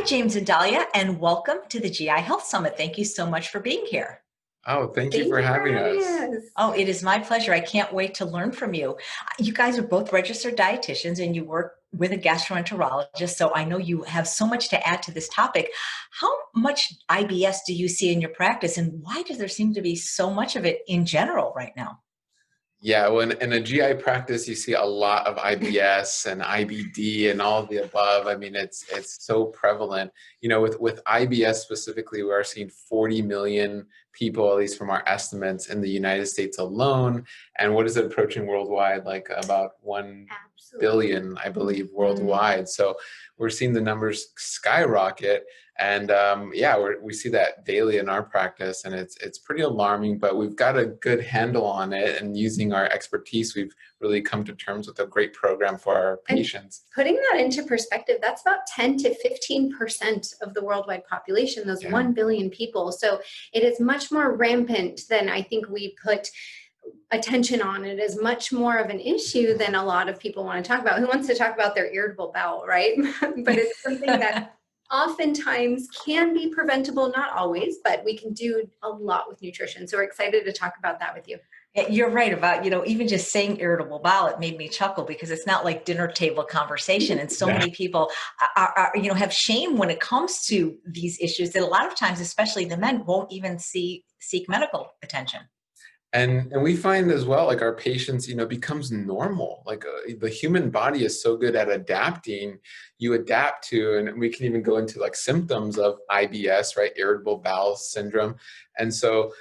James and Dahlia, and welcome to the GI Health Summit. Thank you so much for being here. Oh, thank you Thank for you for having having us. us. Oh, it is my pleasure. I can't wait to learn from you. You guys are both registered dietitians and you work with a gastroenterologist, so I know you have so much to add to this topic. How much IBS do you see in your practice, and why does there seem to be so much of it in general right now? Yeah, well, in a GI practice, you see a lot of IBS and IBD and all of the above. I mean, it's so prevalent. You know, with IBS specifically, we are seeing 40 million people, at least from our estimates, in the United States alone. And what is it approaching worldwide? Like about 1 Absolutely. billion, I believe, worldwide. So we're seeing the numbers skyrocket. And yeah, we see that daily in our practice, and it's pretty alarming, but we've got a good handle on it. And using our expertise, we've really come to terms with a great program for our patients. And putting that into perspective, that's about 10 to 15% of the worldwide population, those 1 billion people. So it is much more rampant than I think we put attention on. It is much more of an issue than a lot of people want to talk about. Who wants to talk about their irritable bowel, right? But it's something that oftentimes can be preventable, not always, but we can do a lot with nutrition. So we're excited to talk about that with you. Yeah, you're right about, even just saying irritable bowel, it made me chuckle because it's not like dinner table conversation. And so many people have shame when it comes to these issues that a lot of times, especially the men, won't even seek medical attention. And we find as well, like our patients, becomes normal. Like the human body is so good at adapting. You adapt to, and we can even go into like symptoms of IBS, right? Irritable bowel syndrome. And so,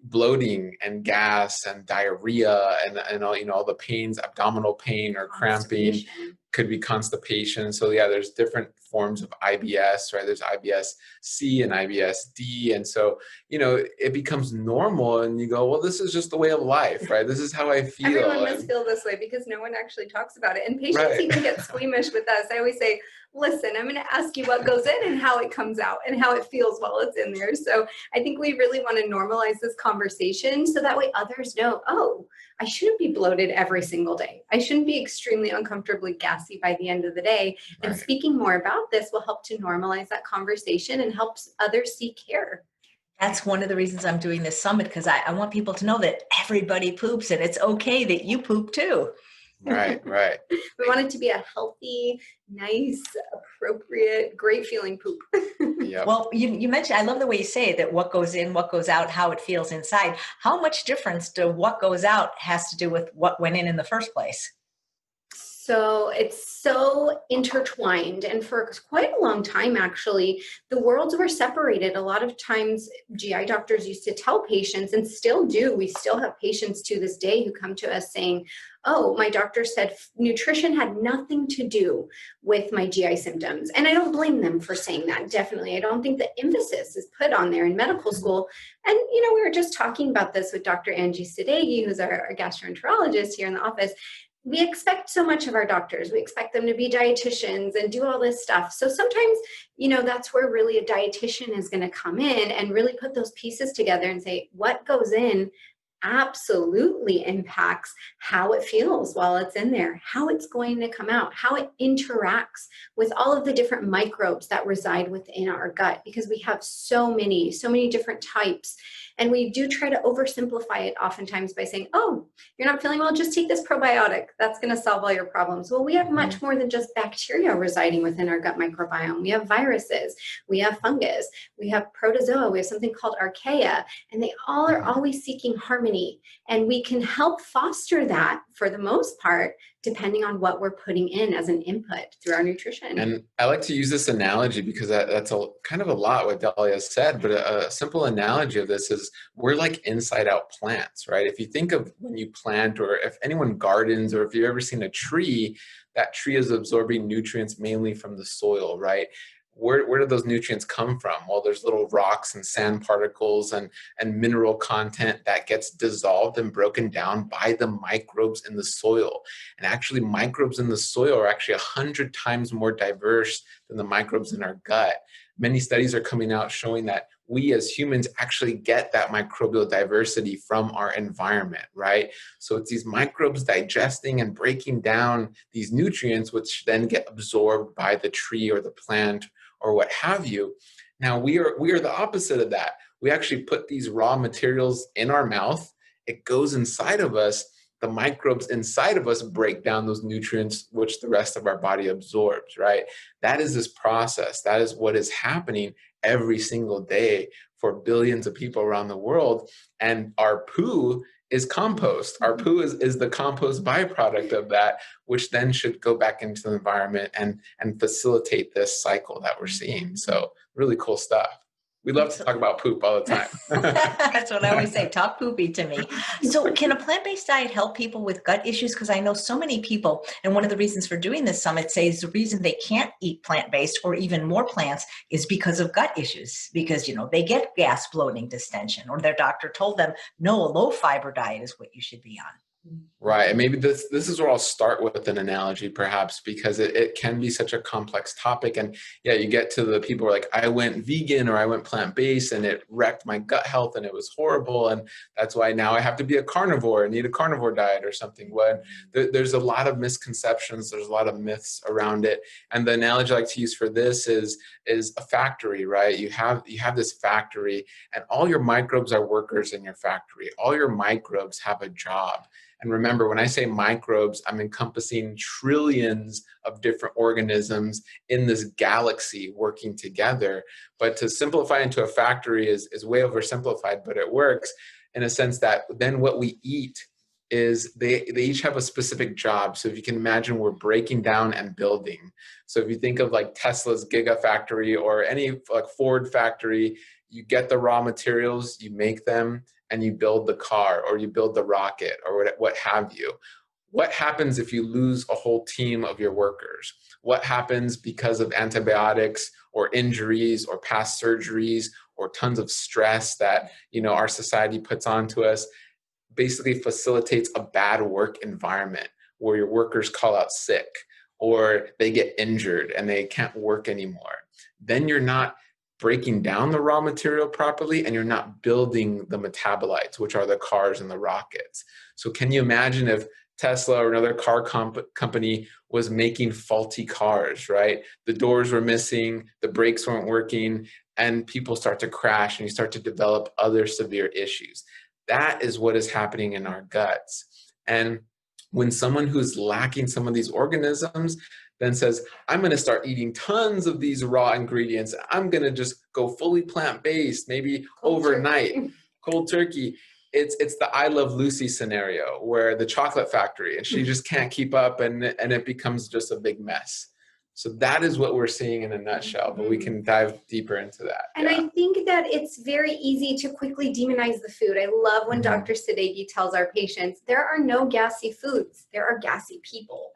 bloating and gas and diarrhea and all the pains, abdominal pain or cramping, could be constipation. So yeah, there's different forms of IBS, right? There's IBS-C and IBS-D. And so, it becomes normal and you go, well, this is just the way of life, right? This is how I feel. Everyone must feel this way because no one actually talks about it. And patients even get squeamish with us. I always say, listen, I'm going to ask you what goes in and how it comes out and how it feels while it's in there. So I think we really want to normalize this conversation so that way others know, oh, I shouldn't be bloated every single day. I shouldn't be extremely uncomfortably gassy by the end of the day. And speaking more about this will help to normalize that conversation and helps others seek care. That's one of the reasons I'm doing this summit, because I want people to know that everybody poops and it's okay that you poop too. Right. We want it to be a healthy, nice, appropriate, great feeling poop. Yep. Well, you mentioned, I love the way you say it, that what goes in, what goes out, how it feels inside. How much difference do what goes out has to do with what went in the first place? So it's so intertwined. And for quite a long time, actually, the worlds were separated. A lot of times GI doctors used to tell patients, and still do, we still have patients to this day who come to us saying, oh, my doctor said nutrition had nothing to do with my GI symptoms. And I don't blame them for saying that. Definitely. I don't think the emphasis is put on there in medical school. And, we were just talking about this with Dr. Angie Sadeghi, who's our gastroenterologist here in the office. We expect so much of our doctors. We expect them to be dietitians and do all this stuff. So sometimes, that's where really a dietitian is going to come in and really put those pieces together and say, what goes in absolutely impacts how it feels while it's in there, how it's going to come out, how it interacts with all of the different microbes that reside within our gut, because we have so many different types. And we do try to oversimplify it oftentimes by saying, oh, you're not feeling well, just take this probiotic. That's going to solve all your problems. Well, we have much more than just bacteria residing within our gut microbiome. We have viruses, we have fungus, we have protozoa, we have something called archaea, and they all are always seeking harmony. And we can help foster that for the most part, depending on what we're putting in as an input through our nutrition. And I like to use this analogy because that's kind of a lot what Dahlia said, but a simple analogy of this is we're like inside out plants, right? If you think of when you plant, or if anyone gardens, or if you've ever seen a tree, that tree is absorbing nutrients mainly from the soil, right? Where do those nutrients come from? Well, there's little rocks and sand particles and mineral content that gets dissolved and broken down by the microbes in the soil. And actually, microbes in the soil are actually 100 times more diverse than the microbes in our gut. Many studies are coming out showing that we as humans actually get that microbial diversity from our environment, right? So it's these microbes digesting and breaking down these nutrients, which then get absorbed by the tree or the plant or what have you. Now we are the opposite of that. We actually put these raw materials in our mouth. It goes inside of us. The microbes inside of us break down those nutrients, which the rest of our body absorbs, right? That is this process. That is what is happening every single day for billions of people around the world. And our poo is compost. Our poo is the compost byproduct of that, which then should go back into the environment and facilitate this cycle that we're seeing. So really cool stuff. We love to talk about poop all the time. That's what I always say, talk poopy to me. So can a plant-based diet help people with gut issues? Because I know so many people, and one of the reasons for doing this summit says the reason they can't eat plant-based or even more plants is because of gut issues, because, they get gas, bloating, distension, or their doctor told them, no, a low fiber diet is what you should be on. Right. And maybe this is where I'll start with an analogy, perhaps, because it can be such a complex topic. And yeah, you get to the people who are like, I went vegan or I went plant-based and it wrecked my gut health and it was horrible. And that's why now I have to be a carnivore and eat a carnivore diet or something. When there's a lot of misconceptions, there's a lot of myths around it. And the analogy I like to use for this is a factory, right? You have this factory and all your microbes are workers in your factory. All your microbes have a job. And remember, when I say microbes, I'm encompassing trillions of different organisms in this galaxy working together. But to simplify into a factory is way oversimplified, but it works in a sense that then what we eat is they each have a specific job. So if you can imagine, we're breaking down and building. So if you think of like Tesla's Gigafactory or any like Ford factory, you get the raw materials, you make them, and you build the car or you build the rocket or what have you. What happens if you lose a whole team of your workers? What happens because of antibiotics or injuries or past surgeries or tons of stress that our society puts onto us? Basically facilitates a bad work environment where your workers call out sick or they get injured and they can't work anymore. Then you're not breaking down the raw material properly and you're not building the metabolites, which are the cars and the rockets. So can you imagine if Tesla or another car company was making faulty cars, right? The doors were missing, the brakes weren't working, and people start to crash and you start to develop other severe issues. That is what is happening in our guts. And when someone who's lacking some of these organisms then says, I'm going to start eating tons of these raw ingredients, I'm going to just go fully plant-based, maybe overnight, cold turkey. It's the I Love Lucy scenario where the chocolate factory and she just can't keep up and it becomes just a big mess. So that is what we're seeing in a nutshell, but we can dive deeper into that. And I think that it's very easy to quickly demonize the food. I love when Dr. Sadeghi tells our patients, there are no gassy foods, there are gassy people.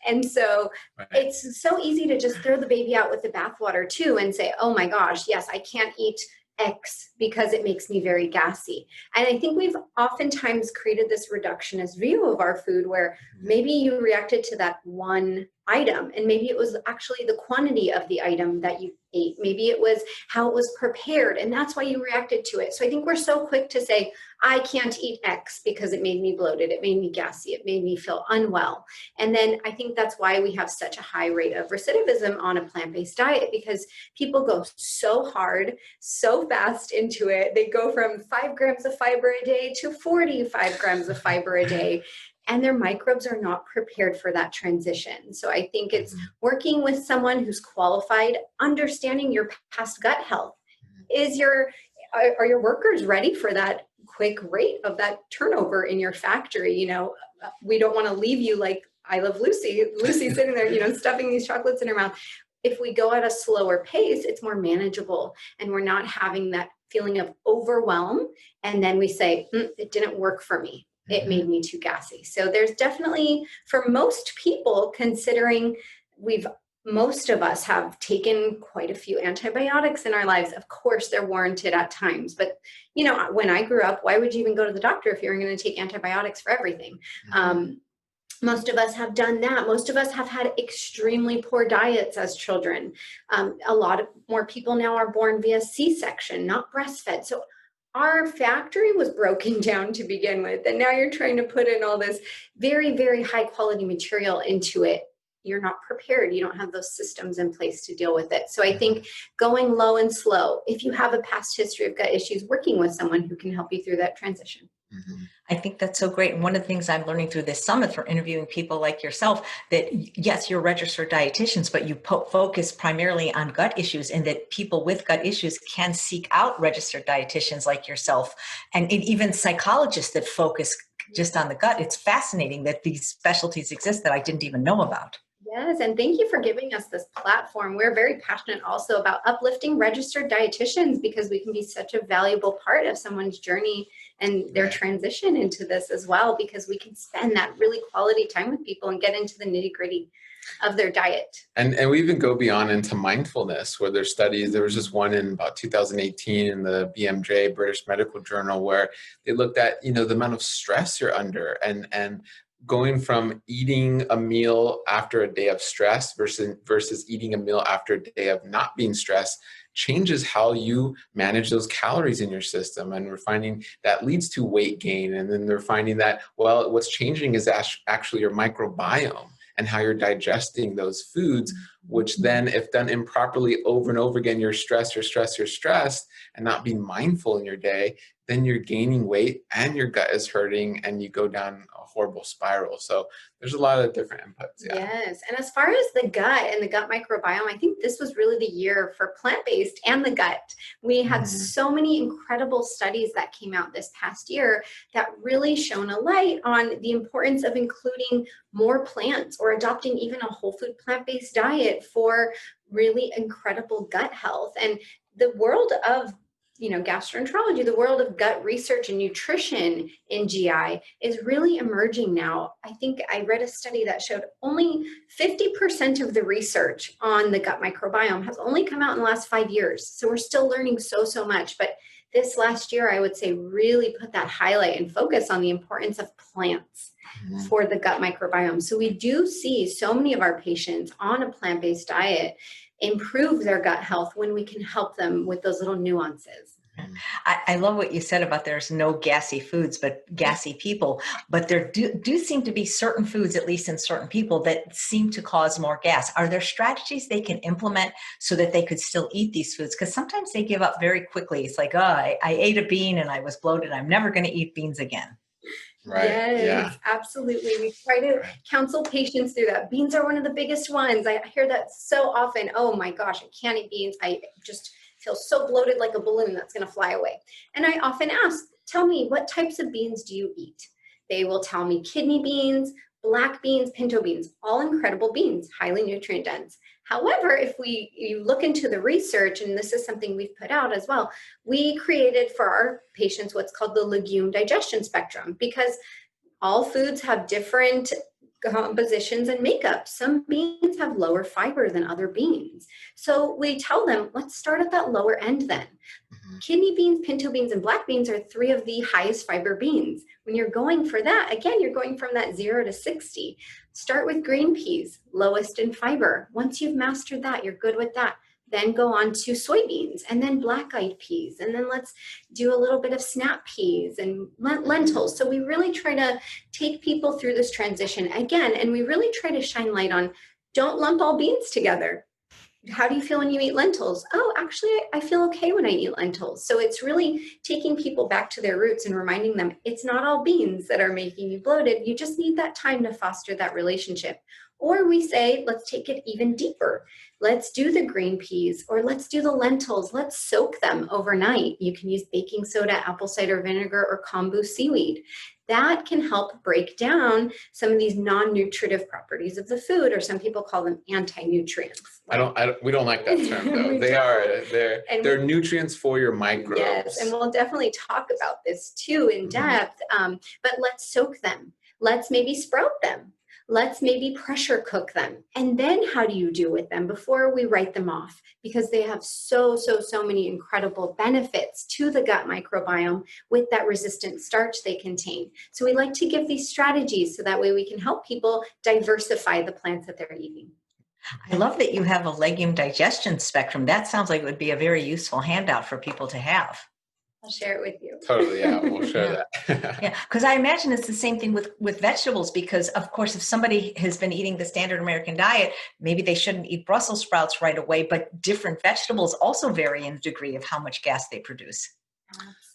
And so it's so easy to just throw the baby out with the bathwater too and say, oh my gosh, yes, I can't eat X because it makes me very gassy. And I think we've oftentimes created this reductionist view of our food where maybe you reacted to that one item and maybe it was actually the quantity of the item that you ate. Maybe it was how it was prepared and that's why you reacted to it. So I think we're so quick to say, I can't eat X because it made me bloated, it made me gassy, it made me feel unwell. And then I think that's why we have such a high rate of recidivism on a plant-based diet because people go so hard, so fast into it. They go from 5 grams of fiber a day to 45 grams of fiber a day. And their microbes are not prepared for that transition. So I think it's working with someone who's qualified, understanding your past gut health. Are your workers ready for that quick rate of that turnover in your factory? We don't want to leave you like I Love Lucy. Lucy's sitting there, stuffing these chocolates in her mouth. If we go at a slower pace, it's more manageable and we're not having that feeling of overwhelm. And then we say, it didn't work for me. It made me too gassy. So there's definitely, for most people, considering most of us have taken quite a few antibiotics in our lives. Of course, they're warranted at times. But, when I grew up, why would you even go to the doctor if you were going to take antibiotics for everything? Most of us have done that. Most of us have had extremely poor diets as children. A lot of more people now are born via C-section, not breastfed. So our factory was broken down to begin with. And now you're trying to put in all this very, very high quality material into it you're not prepared. You don't have those systems in place to deal with it. So I think going low and slow, if you have a past history of gut issues, working with someone who can help you through that transition. I think that's so great. And one of the things I'm learning through this summit for interviewing people like yourself, that yes, you're registered dietitians, but you focus primarily on gut issues, and that people with gut issues can seek out registered dietitians like yourself, and even psychologists that focus just on the gut. It's fascinating that these specialties exist that I didn't even know about. Yes, and thank you for giving us this platform. We're very passionate also about uplifting registered dietitians because we can be such a valuable part of someone's journey and their transition into this as well, because we can spend that really quality time with people and get into the nitty-gritty of their diet. And we even go beyond into mindfulness, where there's studies. There was just one in about 2018 in the BMJ, British Medical Journal, where they looked at, the amount of stress you're under, and going from eating a meal after a day of stress versus eating a meal after a day of not being stressed changes how you manage those calories in your system. And we're finding that leads to weight gain. And then they're finding that, well, what's changing is actually your microbiome and how you're digesting those foods, which then, if done improperly over and over again, you're stressed, and not being mindful in your day, then you're gaining weight and your gut is hurting and you go down a horrible spiral. So there's a lot of different inputs. Yeah. Yes. And as far as the gut and the gut microbiome, I think this was really the year for plant-based and the gut. We had so many incredible studies that came out this past year that really shone a light on the importance of including more plants or adopting even a whole food plant-based diet for really incredible gut health. And the world of gastroenterology, the world of gut research and nutrition in GI is really emerging now. I think I read a study that showed only 50% of the research on the gut microbiome has only come out in the last 5 years. So we're still learning so much. But this last year, I would say, really put that highlight and focus on the importance of plants for the gut microbiome. So we do see so many of our patients on a plant-based diet improve their gut health when we can help them with those little nuances. I love what you said about there's no gassy foods, but gassy people. But there do seem to be certain foods, at least in certain people, that seem to cause more gas. Are there strategies they can implement so that they could still eat these foods? Because sometimes they give up very quickly. It's like, I ate a bean and I was bloated. I'm never going to eat beans again. Right. Yes, absolutely. We try to counsel patients through that. Beans are one of the biggest ones. I hear that so often. Oh my gosh, I can't eat beans. I just feel so bloated like a balloon that's going to fly away. And I often ask, tell me, what types of beans do you eat? They will tell me kidney beans, black beans, pinto beans, all incredible beans, highly nutrient dense. However, if you look into the research, and this is something we've put out as well, we created for our patients what's called the legume digestion spectrum, because all foods have different compositions and makeup. Some beans have lower fiber than other beans. So we tell them, let's start at that lower end then. Kidney beans, pinto beans, and black beans are 3 of the highest fiber beans. When you're going for that, again, you're going from that 0 to 60. Start with green peas, lowest in fiber. Once you've mastered that, you're good with that. Then go on to soybeans, and then black-eyed peas. And then let's do a little bit of snap peas and lentils. So we really try to take people through this transition again, and we really try to shine light on, don't lump all beans together. How do you feel when you eat lentils? Oh, actually, I feel okay when I eat lentils. So it's really taking people back to their roots and reminding them it's not all beans that are making you bloated. You just need that time to foster that relationship. Or we say, let's take it even deeper. Let's do the green peas, or let's do the lentils. Let's soak them overnight. You can use baking soda, apple cider vinegar, or kombu seaweed. That can help break down some of these non-nutritive properties of the food, or some people call them anti-nutrients. We don't like that term though. They're nutrients for your microbes. Yes, and we'll definitely talk about this too in depth. But let's soak them. Let's maybe sprout them. Let's maybe pressure cook them. And then how do you do with them before we write them off? Because they have so many incredible benefits to the gut microbiome with that resistant starch they contain. So we like to give these strategies so that way we can help people diversify the plants that they're eating. I love that you have a legume digestion spectrum. That sounds like it would be a very useful handout for people to have. I'll share it with you. Totally, yeah, we'll share Yeah. that. Yeah, because I imagine it's the same thing with vegetables, because of course, if somebody has been eating the standard American diet, maybe they shouldn't eat Brussels sprouts right away, but different vegetables also vary in degree of how much gas they produce.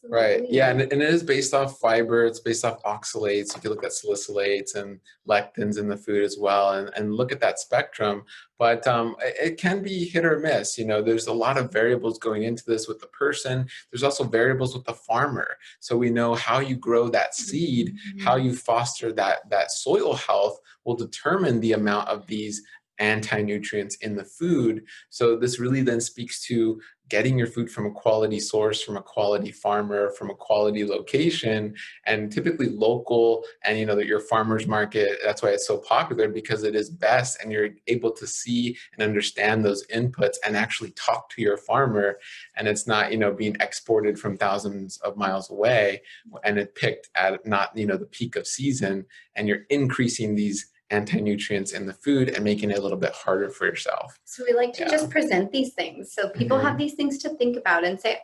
Right. Absolutely. Yeah. And it is based off fiber. It's based off oxalates. You can look at salicylates and lectins in the food as well, and look at that spectrum. But it can be hit or miss. There's a lot of variables going into this with the person. There's also variables with the farmer. So we know how you grow that seed, how you foster that soil health will determine the amount of these anti-nutrients in the food. So this really then speaks to getting your food from a quality source, from a quality farmer, from a quality location, and typically local. And that your farmers market, that's why it's so popular, because it is best and you're able to see and understand those inputs and actually talk to your farmer. And it's not being exported from thousands of miles away, and it picked at not the peak of season, and you're increasing these anti-nutrients in the food and making it a little bit harder for yourself. So we like to Yeah. just present these things. So people have these things to think about and say,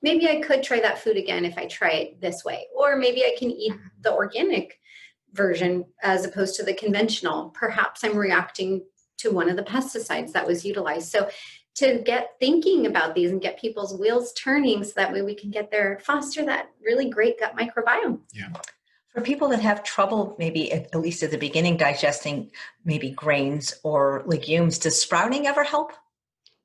maybe I could try that food again if I try it this way. Or maybe I can eat the organic version as opposed to the conventional. Perhaps I'm reacting to one of the pesticides that was utilized. So to get thinking about these and get people's wheels turning so that way we can get there, foster that really great gut microbiome. Yeah. For people that have trouble, maybe at least at the beginning, digesting maybe grains or legumes, does sprouting ever help?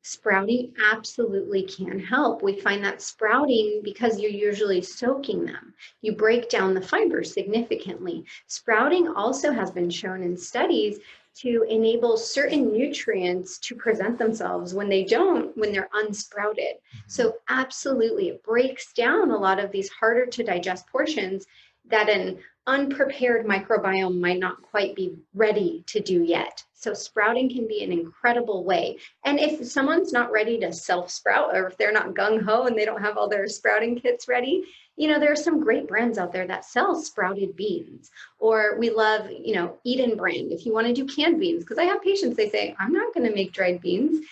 Sprouting absolutely can help. We find that sprouting, because you're usually soaking them, you break down the fiber significantly. Sprouting also has been shown in studies to enable certain nutrients to present themselves when they're unsprouted. So absolutely, it breaks down a lot of these harder to digest portions that an unprepared microbiome might not quite be ready to do yet. So sprouting can be an incredible way. And if someone's not ready to self-sprout, or if they're not gung-ho and they don't have all their sprouting kits ready, there are some great brands out there that sell sprouted beans. Or we love, Eden brand, if you want to do canned beans, because I have patients, they say, I'm not going to make dried beans.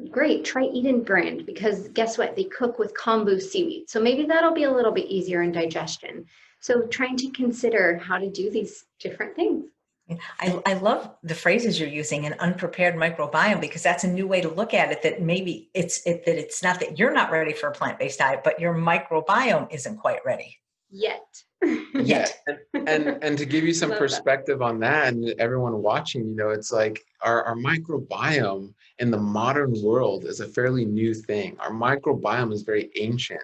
Great, try Eden brand, because guess what? They cook with kombu seaweed. So maybe that'll be a little bit easier in digestion. So trying to consider how to do these different things. I love the phrases you're using, an unprepared microbiome, because that's a new way to look at it, that maybe it's not that you're not ready for a plant-based diet, but your microbiome isn't quite ready. Yet. Yeah. And to give you some perspective on that, and everyone watching, it's like our microbiome in the modern world is a fairly new thing. Our microbiome is very ancient.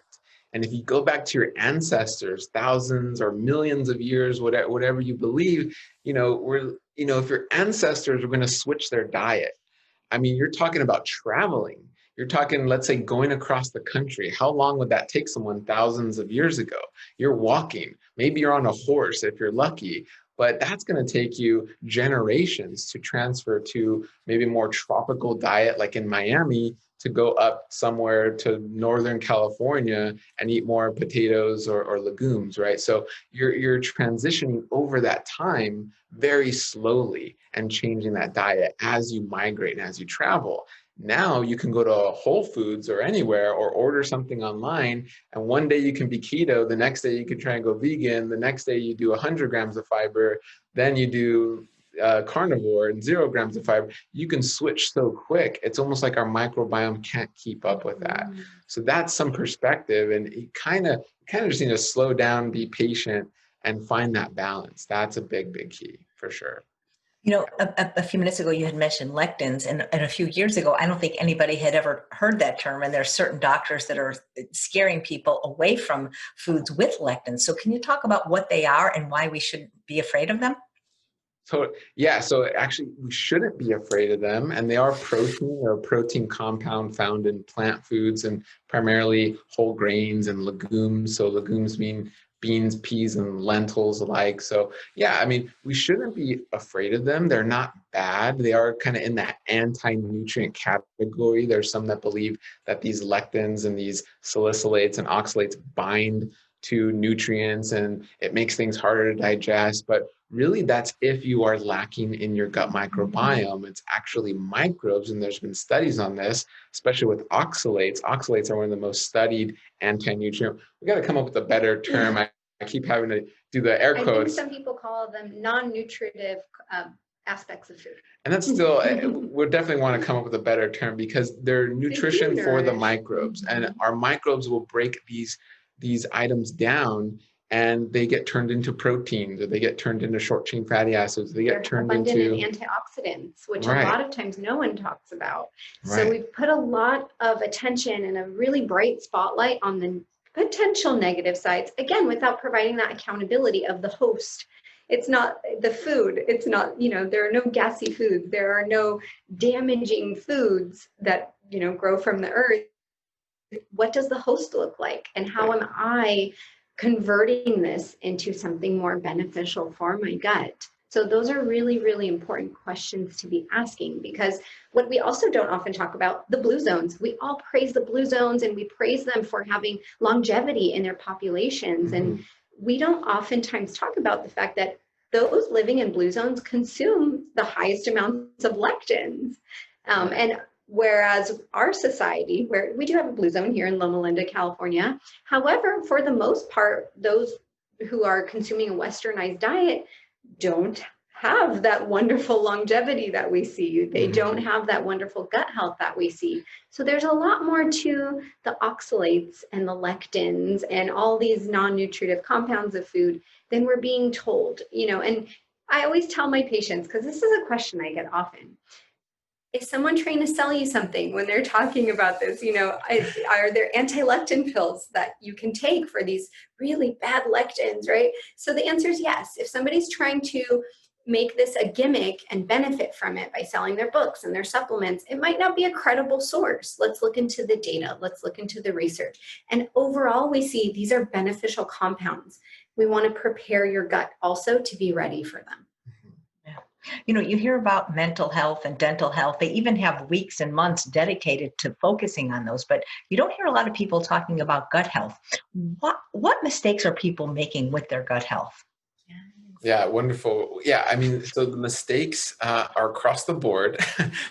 And if you go back to your ancestors, thousands or millions of years, whatever you believe, if your ancestors were going to switch their diet, I mean, you're talking about traveling. You're talking, let's say, going across the country. How long would that take someone thousands of years ago? You're walking. Maybe you're on a horse if you're lucky, but that's going to take you generations to transfer to maybe a more tropical diet, like in Miami, to go up somewhere to Northern California and eat more potatoes or legumes, right? So you're transitioning over that time very slowly and changing that diet as you migrate and as you travel. Now you can go to Whole Foods or anywhere, or order something online, and one day you can be keto, the next day you can try and go vegan, the next day you do 100 grams of fiber, then you do carnivore and 0 grams of fiber. You can switch so quick. It's almost like our microbiome can't keep up with that. So that's some perspective, and you kind of just need to slow down, be patient, and find that balance. That's a big key for sure. A few minutes ago, you had mentioned lectins, and a few years ago, I don't think anybody had ever heard that term. And there are certain doctors that are scaring people away from foods with lectins. So can you talk about what they are and why we should be afraid of them? So actually we shouldn't be afraid of them, and they are protein or a protein compound found in plant foods and primarily whole grains and legumes. So legumes mean beans, peas, and lentils alike. So yeah, I mean, we shouldn't be afraid of them. They're not bad. They are kind of in that anti-nutrient category. There's some that believe that these lectins and these salicylates and oxalates bind to nutrients and it makes things harder to digest. But really that's if you are lacking in your gut microbiome. It's actually microbes, and there's been studies on this, especially with oxalates. Oxalates are one of the most studied anti-nutrient. We got to come up with a better term. I keep having to do the air I quotes. think some people call them non-nutritive aspects of food. And that's still, we definitely want to come up with a better term, because they're nutrition for the nourish. microbes, and our microbes will break these items down, and they get turned into proteins, or they get turned into short chain fatty acids. They get turned abundant into in antioxidants, which Right. a lot of times no one talks about. So Right. we've put a lot of attention and a really bright spotlight on the potential negative sides, again, without providing that accountability of the host. It's not the food. It's not, there are no gassy foods. There are no damaging foods that, grow from the earth. What does the host look like? And how am I converting this into something more beneficial for my gut? So those are really, really important questions to be asking, because what we also don't often talk about, the blue zones. We all praise the blue zones, and we praise them for having longevity in their populations. And we don't oftentimes talk about the fact that those living in blue zones consume the highest amounts of lectins. And whereas our society, where we do have a blue zone here in Loma Linda, California, however, for the most part, those who are consuming a westernized diet don't have that wonderful longevity that we see. They don't have that wonderful gut health that we see. So there's a lot more to the oxalates and the lectins and all these non-nutritive compounds of food than we're being told, and I always tell my patients, because this is a question I get often. Is someone trying to sell you something when they're talking about this? Are there anti-lectin pills that you can take for these really bad lectins, right? So the answer is yes. If somebody's trying to make this a gimmick and benefit from it by selling their books and their supplements, it might not be a credible source. Let's look into the data. Let's look into the research. And overall, we see these are beneficial compounds. We want to prepare your gut also to be ready for them. You hear about mental health and dental health. They even have weeks and months dedicated to focusing on those, but you don't hear a lot of people talking about gut health. What mistakes are people making with their gut health? Yeah, wonderful. Yeah, I mean, so the mistakes are across the board.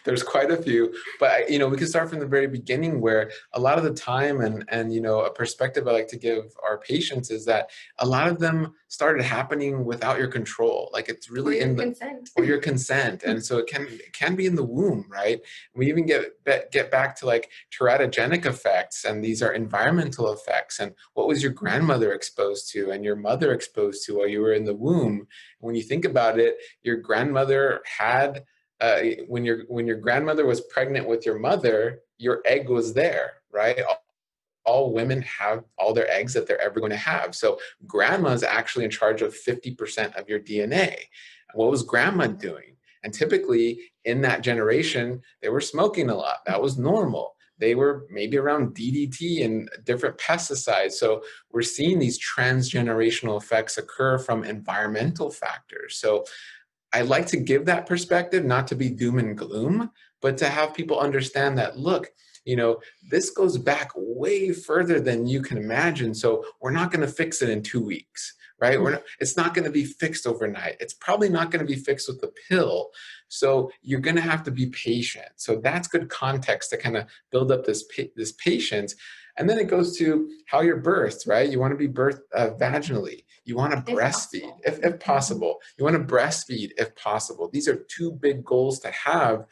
There's quite a few, but we can start from the very beginning, where a lot of the time, and a perspective I like to give our patients is that a lot of them started happening without your control. Like, it's really consent. Or your consent, and so it can be in the womb, right? We even get back to like teratogenic effects, and these are environmental effects. And what was your grandmother exposed to, and your mother exposed to while you were in the womb? When you think about it, your grandmother had, when your grandmother was pregnant with your mother, your egg was there, right? All women have all their eggs that they're ever going to have. So grandma's actually in charge of 50% of your DNA. What was grandma doing? And typically in that generation, they were smoking a lot. That was normal. They were maybe around DDT and different pesticides. So we're seeing these transgenerational effects occur from environmental factors. So I like to give that perspective, not to be doom and gloom, but to have people understand that, look, this goes back way further than you can imagine. So we're not going to fix it in 2 weeks, right? It's not going to be fixed overnight. It's probably not going to be fixed with a pill. So you're going to have to be patient. So that's good context to kind of build up this patience. And then it goes to how you're birthed, right? You want to be birthed vaginally. You want to breastfeed if possible. You want to breastfeed if possible. These are two big goals to have.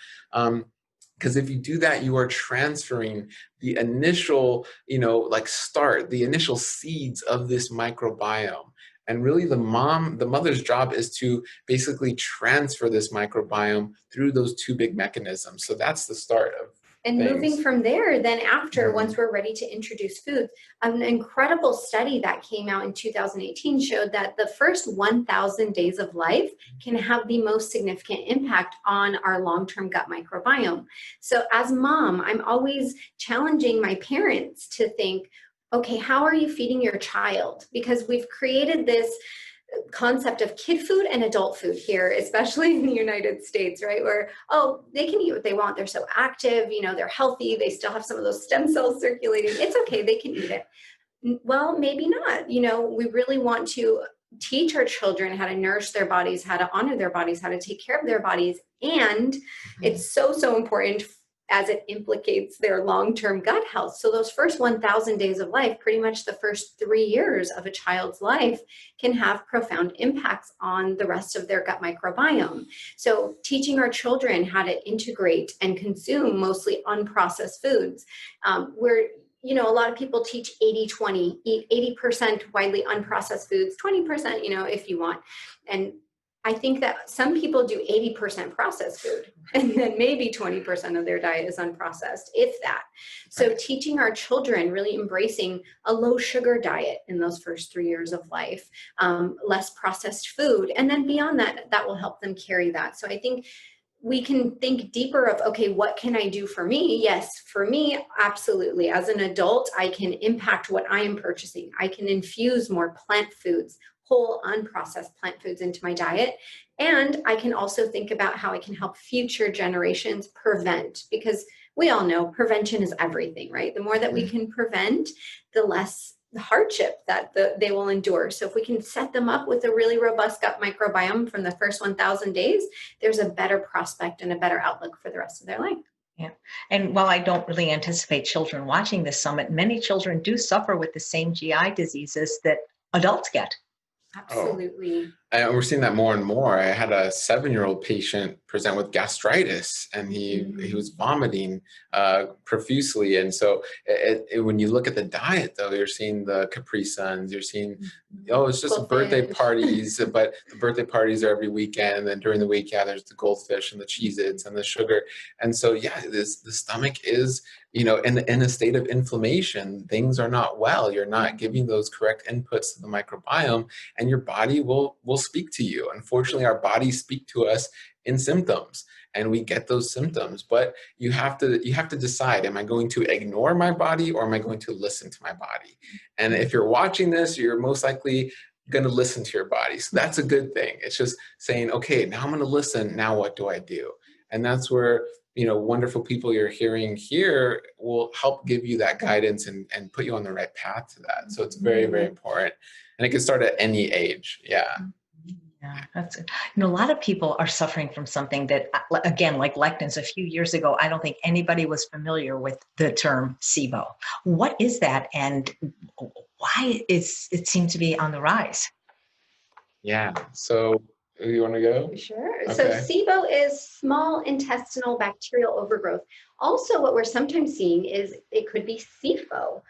Because if you do that, you are transferring the initial, the initial seeds of this microbiome. And really the mother's job is to basically transfer this microbiome through those two big mechanisms. So that's the start of And things. Moving from there, then after, once we're ready to introduce foods, an incredible study that came out in 2018 showed that the first 1,000 days of life can have the most significant impact on our long-term gut microbiome. So as mom, I'm always challenging my parents to think, okay, how are you feeding your child? Because we've created this concept of kid food and adult food here, especially in the United States, right? Where, they can eat what they want. They're so active, they're healthy. They still have some of those stem cells circulating. It's okay. They can eat it. Well, maybe not. We really want to teach our children how to nourish their bodies, how to honor their bodies, how to take care of their bodies. And it's so, so important as it implicates their long-term gut health. So those first 1,000 days of life, pretty much the first 3 years of a child's life, can have profound impacts on the rest of their gut microbiome. So teaching our children how to integrate and consume mostly unprocessed foods, where a lot of people teach 80-20, eat 80% widely unprocessed foods, 20%, if you want. And I think that some people do 80% processed food, and then maybe 20% of their diet is unprocessed, if that. So teaching our children, really embracing a low sugar diet in those first 3 years of life, less processed food. And then beyond that, that will help them carry that. So I think we can think deeper of, okay, what can I do for me? Yes, for me, absolutely. As an adult, I can impact what I am purchasing. I can infuse more plant foods, whole unprocessed plant foods into my diet. And I can also think about how I can help future generations prevent, because we all know prevention is everything, right? The more that we can prevent, the less hardship that they will endure. So if we can set them up with a really robust gut microbiome from the first 1,000 days, there's a better prospect and a better outlook for the rest of their life. Yeah. And while I don't really anticipate children watching this summit, many children do suffer with the same GI diseases that adults get. Absolutely. And we're seeing that more and more. I had a 7-year-old patient present with gastritis, and he was vomiting profusely. And so when you look at the diet, though, you're seeing the Capri Suns, you're seeing, it's just birthday parties, but the birthday parties are every weekend. And then during the week, there's the goldfish and the Cheez-Its and the sugar. And so, the stomach is, in a state of inflammation. Things are not well. You're not giving those correct inputs to the microbiome, and your body will speak to you. Unfortunately, our bodies speak to us in symptoms, and we get those symptoms. But you have to decide: am I going to ignore my body, or am I going to listen to my body? And if you're watching this, you're most likely going to listen to your body. So that's a good thing. It's just saying, okay, now I'm going to listen. Now what do I do? And that's where wonderful people you're hearing here will help give you that guidance and put you on the right path to that. So it's very, very important. And it can start at any age. Yeah. Yeah, that's it. A lot of people are suffering from something that, again, like lectins. A few years ago, I don't think anybody was familiar with the term SIBO. What is that, and why it seems to be on the rise? Yeah. So you want to go? Sure. Okay. So SIBO is small intestinal bacterial overgrowth. Also, what we're sometimes seeing is it could be SIFO,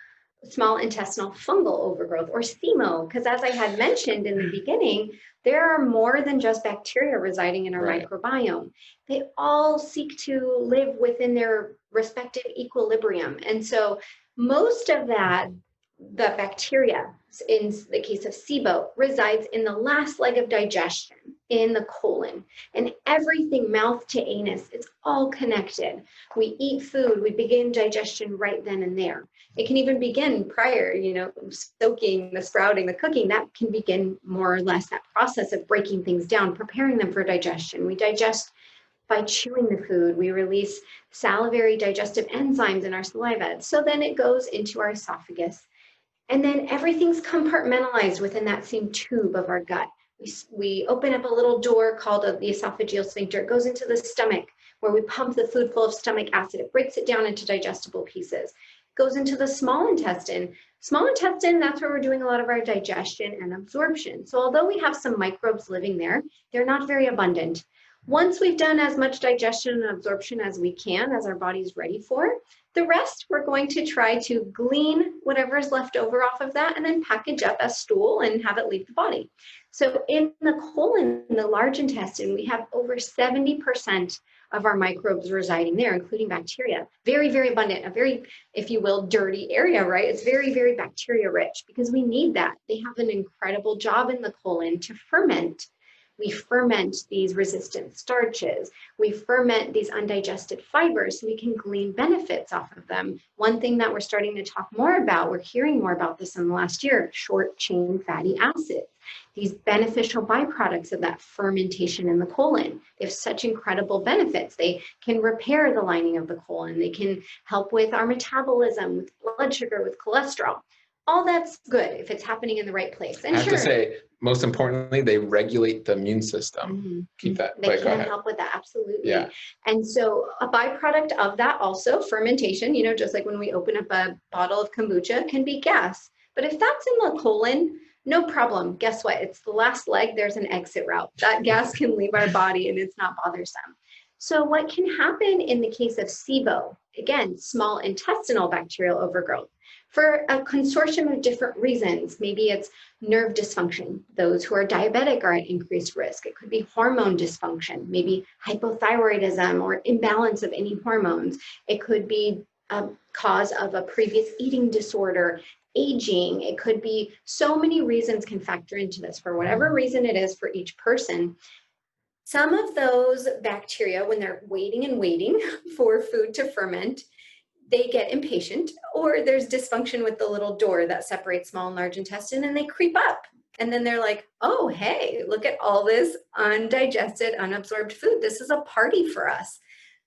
small intestinal fungal overgrowth, or SIMO, because as I had mentioned in the beginning, there are more than just bacteria residing in our microbiome. They all seek to live within their respective equilibrium. And so most of that, the bacteria, in the case of SIBO, resides in the last leg of digestion, in the colon. And everything mouth to anus, it's all connected. We eat food, we begin digestion right then and there. It can even begin prior, soaking, the sprouting, the cooking, that can begin more or less that process of breaking things down, preparing them for digestion. We digest by chewing the food. We release salivary digestive enzymes in our saliva. So then it goes into our esophagus. And then everything's compartmentalized within that same tube of our gut. We open up a little door called the esophageal sphincter. It goes into the stomach, where we pump the food full of stomach acid. It breaks it down into digestible pieces. It goes into the small intestine. Small intestine, that's where we're doing a lot of our digestion and absorption. So although we have some microbes living there, they're not very abundant. Once we've done as much digestion and absorption as we can, as our body's ready for, the rest we're going to try to glean whatever is left over off of that and then package up as stool and have it leave the body. So in the colon, the large intestine, we have over 70% of our microbes residing there, including bacteria. Very, very abundant, a very, if you will, dirty area, right? It's very, very bacteria rich because we need that. They have an incredible job in the colon to ferment. We ferment these resistant starches. We ferment these undigested fibers so we can glean benefits off of them. One thing that we're starting to talk more about, we're hearing more about this in the last year, short chain fatty acids. These beneficial byproducts of that fermentation in the colon. They have such incredible benefits. They can repair the lining of the colon. They can help with our metabolism, with blood sugar, with cholesterol. All that's good if it's happening in the right place. And I have to say, most importantly, they regulate the immune system. Mhm. Keep that, They but go can ahead. help with that, absolutely. Yeah. And so a byproduct of that also, fermentation, just like when we open up a bottle of kombucha, can be gas. But if that's in the colon, no problem. Guess what? It's the last leg. There's an exit route. That gas can leave our body and it's not bothersome. So what can happen in the case of SIBO, again, small intestinal bacterial overgrowth, for a consortium of different reasons. Maybe it's nerve dysfunction. Those who are diabetic are at increased risk. It could be hormone dysfunction, maybe hypothyroidism or imbalance of any hormones. It could be a cause of a previous eating disorder, aging. It could be so many reasons can factor into this for whatever reason it is for each person. Some of those bacteria, when they're waiting and waiting for food to ferment, they get impatient, or there's dysfunction with the little door that separates small and large intestine, and they creep up. And then they're like, oh, hey, look at all this undigested, unabsorbed food. This is a party for us.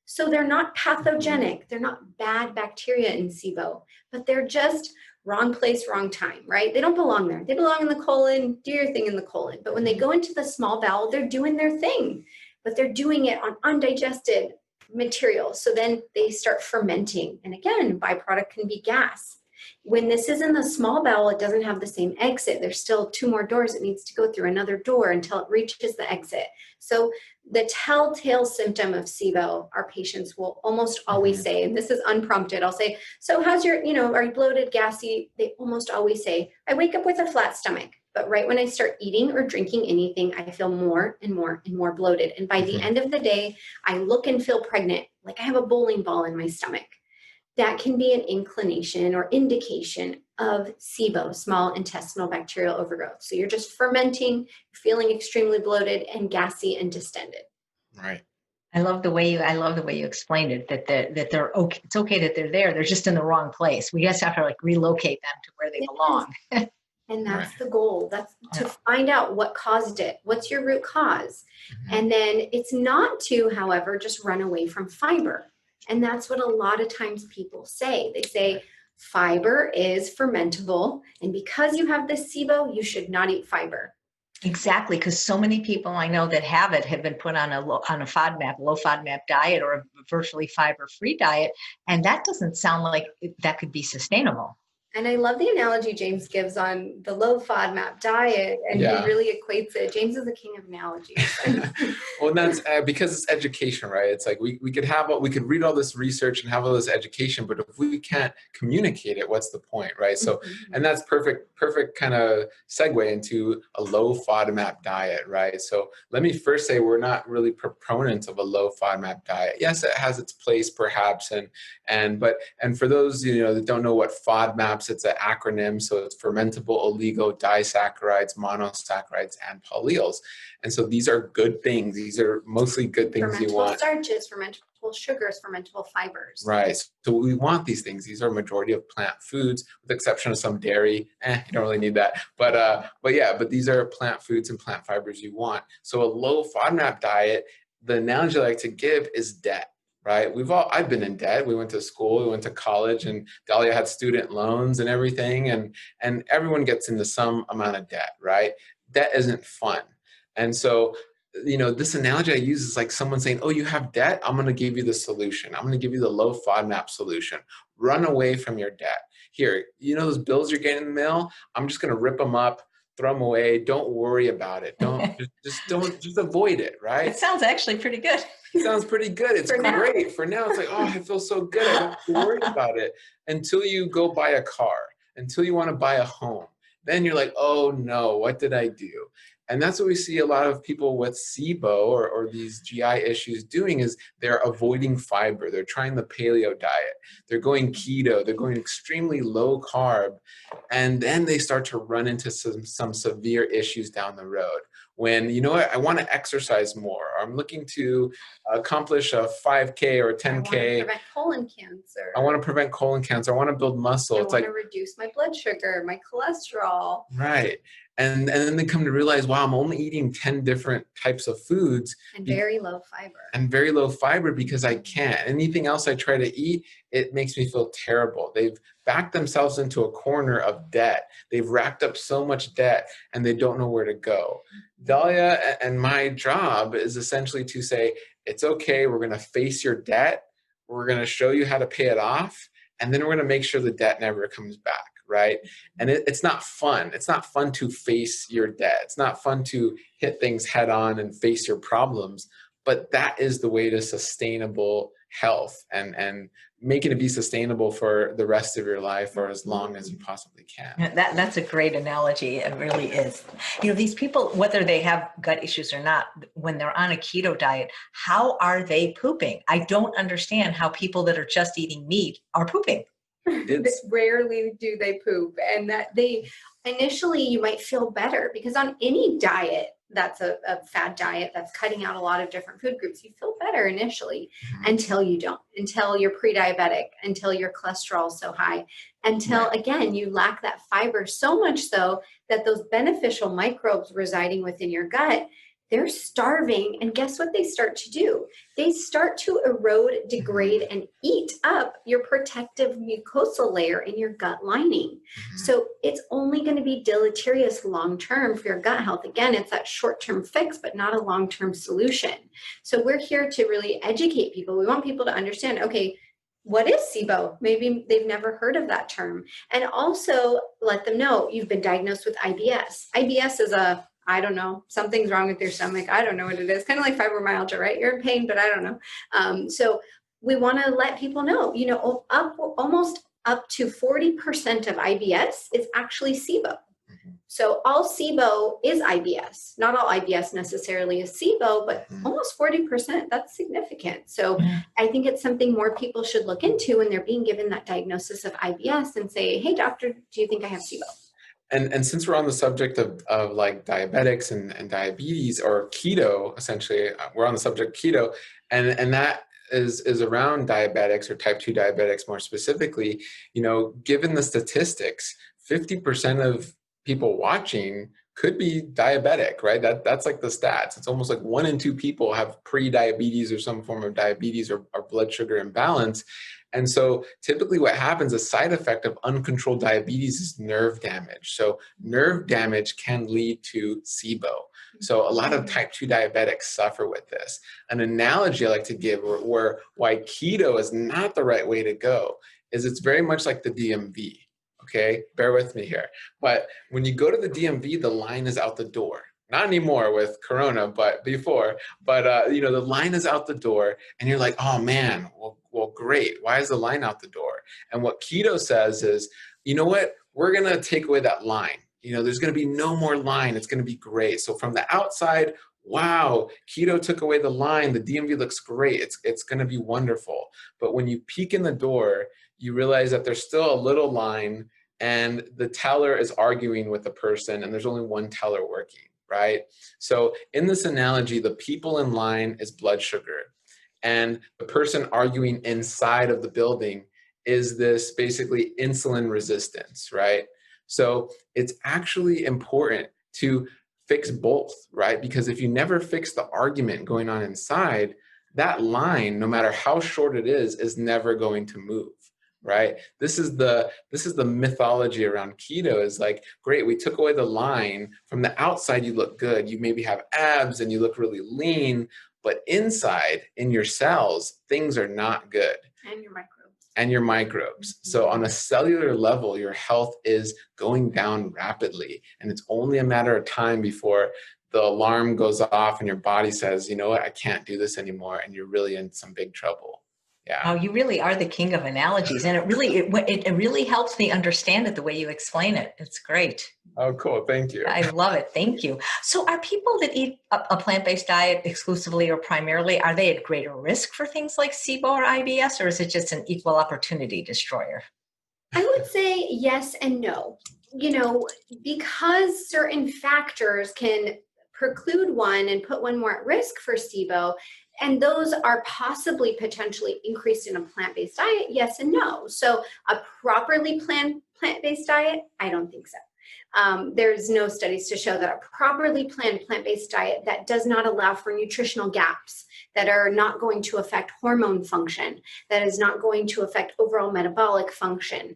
So they're not pathogenic. They're not bad bacteria in SIBO, but they're just wrong place, wrong time, right? They don't belong there. They belong in the colon. Do your thing in the colon. But when they go into the small bowel, they're doing their thing, but they're doing it on undigested material. So then they start fermenting. And again, byproduct can be gas. When this is in the small bowel, it doesn't have the same exit. There's still 2 more doors. It needs to go through another door until it reaches the exit. So the telltale symptom of SIBO, our patients will almost always say, and this is unprompted, I'll say, so how's your, are you bloated, gassy? They almost always say, I wake up with a flat stomach. But right when I start eating or drinking anything, I feel more and more and more bloated. And by the end of the day, I look and feel pregnant, like I have a bowling ball in my stomach. That can be an inclination or indication of SIBO, small intestinal bacterial overgrowth. So you're just fermenting, feeling extremely bloated and gassy and distended. Right. I love the way you explained it, that they're okay. It's okay that they're there. They're just in the wrong place. We just have to relocate them to where they belong. And that's the goal. That's to find out what caused it. What's your root cause? And then it's not to, however, just run away from fiber. And that's what a lot of times people say. They say fiber is fermentable. And because you have this SIBO, you should not eat fiber. Exactly, because so many people I know that have it have been put on a low FODMAP diet or a virtually fiber-free diet. And that doesn't sound like that could be sustainable. And I love the analogy James gives on the low FODMAP diet, and he really equates it. James is the king of analogies. Well, and that's because it's education, right? It's like we could read all this research and have all this education, but if we can't communicate it, what's the point, right? So, and that's perfect kind of segue into a low FODMAP diet, right? So let me first say we're not really proponents of a low FODMAP diet. Yes, it has its place perhaps, and for those that don't know what FODMAPs, it's an acronym, so it's fermentable oligodisaccharides, monosaccharides, and polyols. And so these are good things. These are mostly good things you want. Fermentable starches, fermentable sugars, fermentable fibers. Right. So we want these things. These are a majority of plant foods, with the exception of some dairy. You don't really need that. But these are plant foods and plant fibers you want. So a low FODMAP diet, the analogy I like to give is debt. Right. I've been in debt. We went to school, we went to college, and Dahlia had student loans and everything. And everyone gets into some amount of debt, right? Debt isn't fun. And so, this analogy I use is like someone saying, oh, you have debt? I'm going to give you the solution. I'm going to give you the low FODMAP solution. Run away from your debt. Here, those bills you're getting in the mail? I'm just going to rip them up, throw them away. Don't worry about it. Just avoid it, right? It sounds actually pretty good. It sounds pretty good. It's great. For now, it's like, oh, I feel so good. I don't have to worry about it until you go buy a car, until you want to buy a home. Then you're like, oh no, what did I do? And that's what we see a lot of people with SIBO or these GI issues doing, is they're avoiding fiber. They're trying the paleo diet. They're going keto. They're going extremely low carb. And then they start to run into some severe issues down the road. When, I want to exercise more. I'm looking to accomplish a 5K or a 10K. I want to prevent colon cancer. I want to prevent colon cancer. I want to build muscle. I want to reduce my blood sugar, my cholesterol. Right. And then they come to realize, wow, I'm only eating 10 different types of foods. And very low fiber. And very low fiber because I can't. Anything else I try to eat, it makes me feel terrible. They've backed themselves into a corner of debt. They've racked up so much debt and they don't know where to go. Dahlia and my job is essentially to say, it's okay, we're going to face your debt. We're going to show you how to pay it off. And then we're going to make sure the debt never comes back. Right. And it's not fun. It's not fun to face your debt. It's not fun to hit things head on and face your problems. But that is the way to sustainable health and making it be sustainable for the rest of your life or as long as you possibly can. That's a great analogy. It really is. These people, whether they have gut issues or not, when they're on a keto diet, how are they pooping? I don't understand how people that are just eating meat are pooping. Rarely do they poop, and that they initially you might feel better because on any diet that's a fad diet that's cutting out a lot of different food groups, you feel better initially until you don't, until you're pre-diabetic, until your cholesterol is so high, until again you lack that fiber so much so that those beneficial microbes residing within your gut, they're starving. And guess what they start to do? They start to erode, degrade, and eat up your protective mucosal layer in your gut lining. So it's only going to be deleterious long-term for your gut health. Again, it's that short-term fix, but not a long-term solution. So we're here to really educate people. We want people to understand, okay, what is SIBO? Maybe they've never heard of that term. And also let them know you've been diagnosed with IBS. IBS is I don't know, something's wrong with your stomach. I don't know what it is. Kind of like fibromyalgia, right? You're in pain, but I don't know. So we want to let people know, almost up to 40% of IBS is actually SIBO. So all SIBO is IBS. Not all IBS necessarily is SIBO, but almost 40%, that's significant. So I think it's something more people should look into when they're being given that diagnosis of IBS and say, hey, doctor, do you think I have SIBO? And since we're on the subject of like diabetics and diabetes or keto, essentially, we're on the subject of keto, and that is around diabetics or type 2 diabetics more specifically. Given the statistics, 50% of people watching could be diabetic, right? That's like the stats. It's almost like 1 in 2 people have pre-diabetes or some form of diabetes or blood sugar imbalance. And so typically what happens, a side effect of uncontrolled diabetes is nerve damage. So nerve damage can lead to SIBO. So a lot of type 2 diabetics suffer with this. An analogy I like to give where why keto is not the right way to go is it's very much like the DMV. Okay, bear with me here. But when you go to the DMV, the line is out the door. Not anymore with Corona, but before. But the line is out the door, and you're like, oh man, well, great. Why is the line out the door? And what keto says is, you know what? We're gonna take away that line. There's gonna be no more line. It's gonna be great. So from the outside, wow, keto took away the line. The DMV looks great. It's gonna be wonderful. But when you peek in the door, you realize that there's still a little line, and the teller is arguing with the person, and there's only one teller working. Right? So in this analogy, the people in line is blood sugar, and the person arguing inside of the building is this basically insulin resistance, right? So it's actually important to fix both, right? Because if you never fix the argument going on inside, that line, no matter how short it is never going to move. Right? This is the mythology around keto is like, great, we took away the line. From the outside, you look good. You maybe have abs and you look really lean, but inside in your cells, things are not good. And your microbes. So on a cellular level, your health is going down rapidly. And it's only a matter of time before the alarm goes off and your body says, you know what, I can't do this anymore. And you're really in some big trouble. Yeah. Oh, you really are the king of analogies, and it really helps me understand it the way you explain it. It's great. Oh, cool. Thank you. I love it. Thank you. So are people that eat a plant-based diet exclusively or primarily, are they at greater risk for things like SIBO or IBS, or is it just an equal opportunity destroyer? I would say yes and no. Because certain factors can preclude one and put one more at risk for SIBO, and those are possibly potentially increased in a plant-based diet, yes and no. So a properly planned plant-based diet, I don't think so. There's no studies to show that a properly planned plant-based diet that does not allow for nutritional gaps, that are not going to affect hormone function, that is not going to affect overall metabolic function.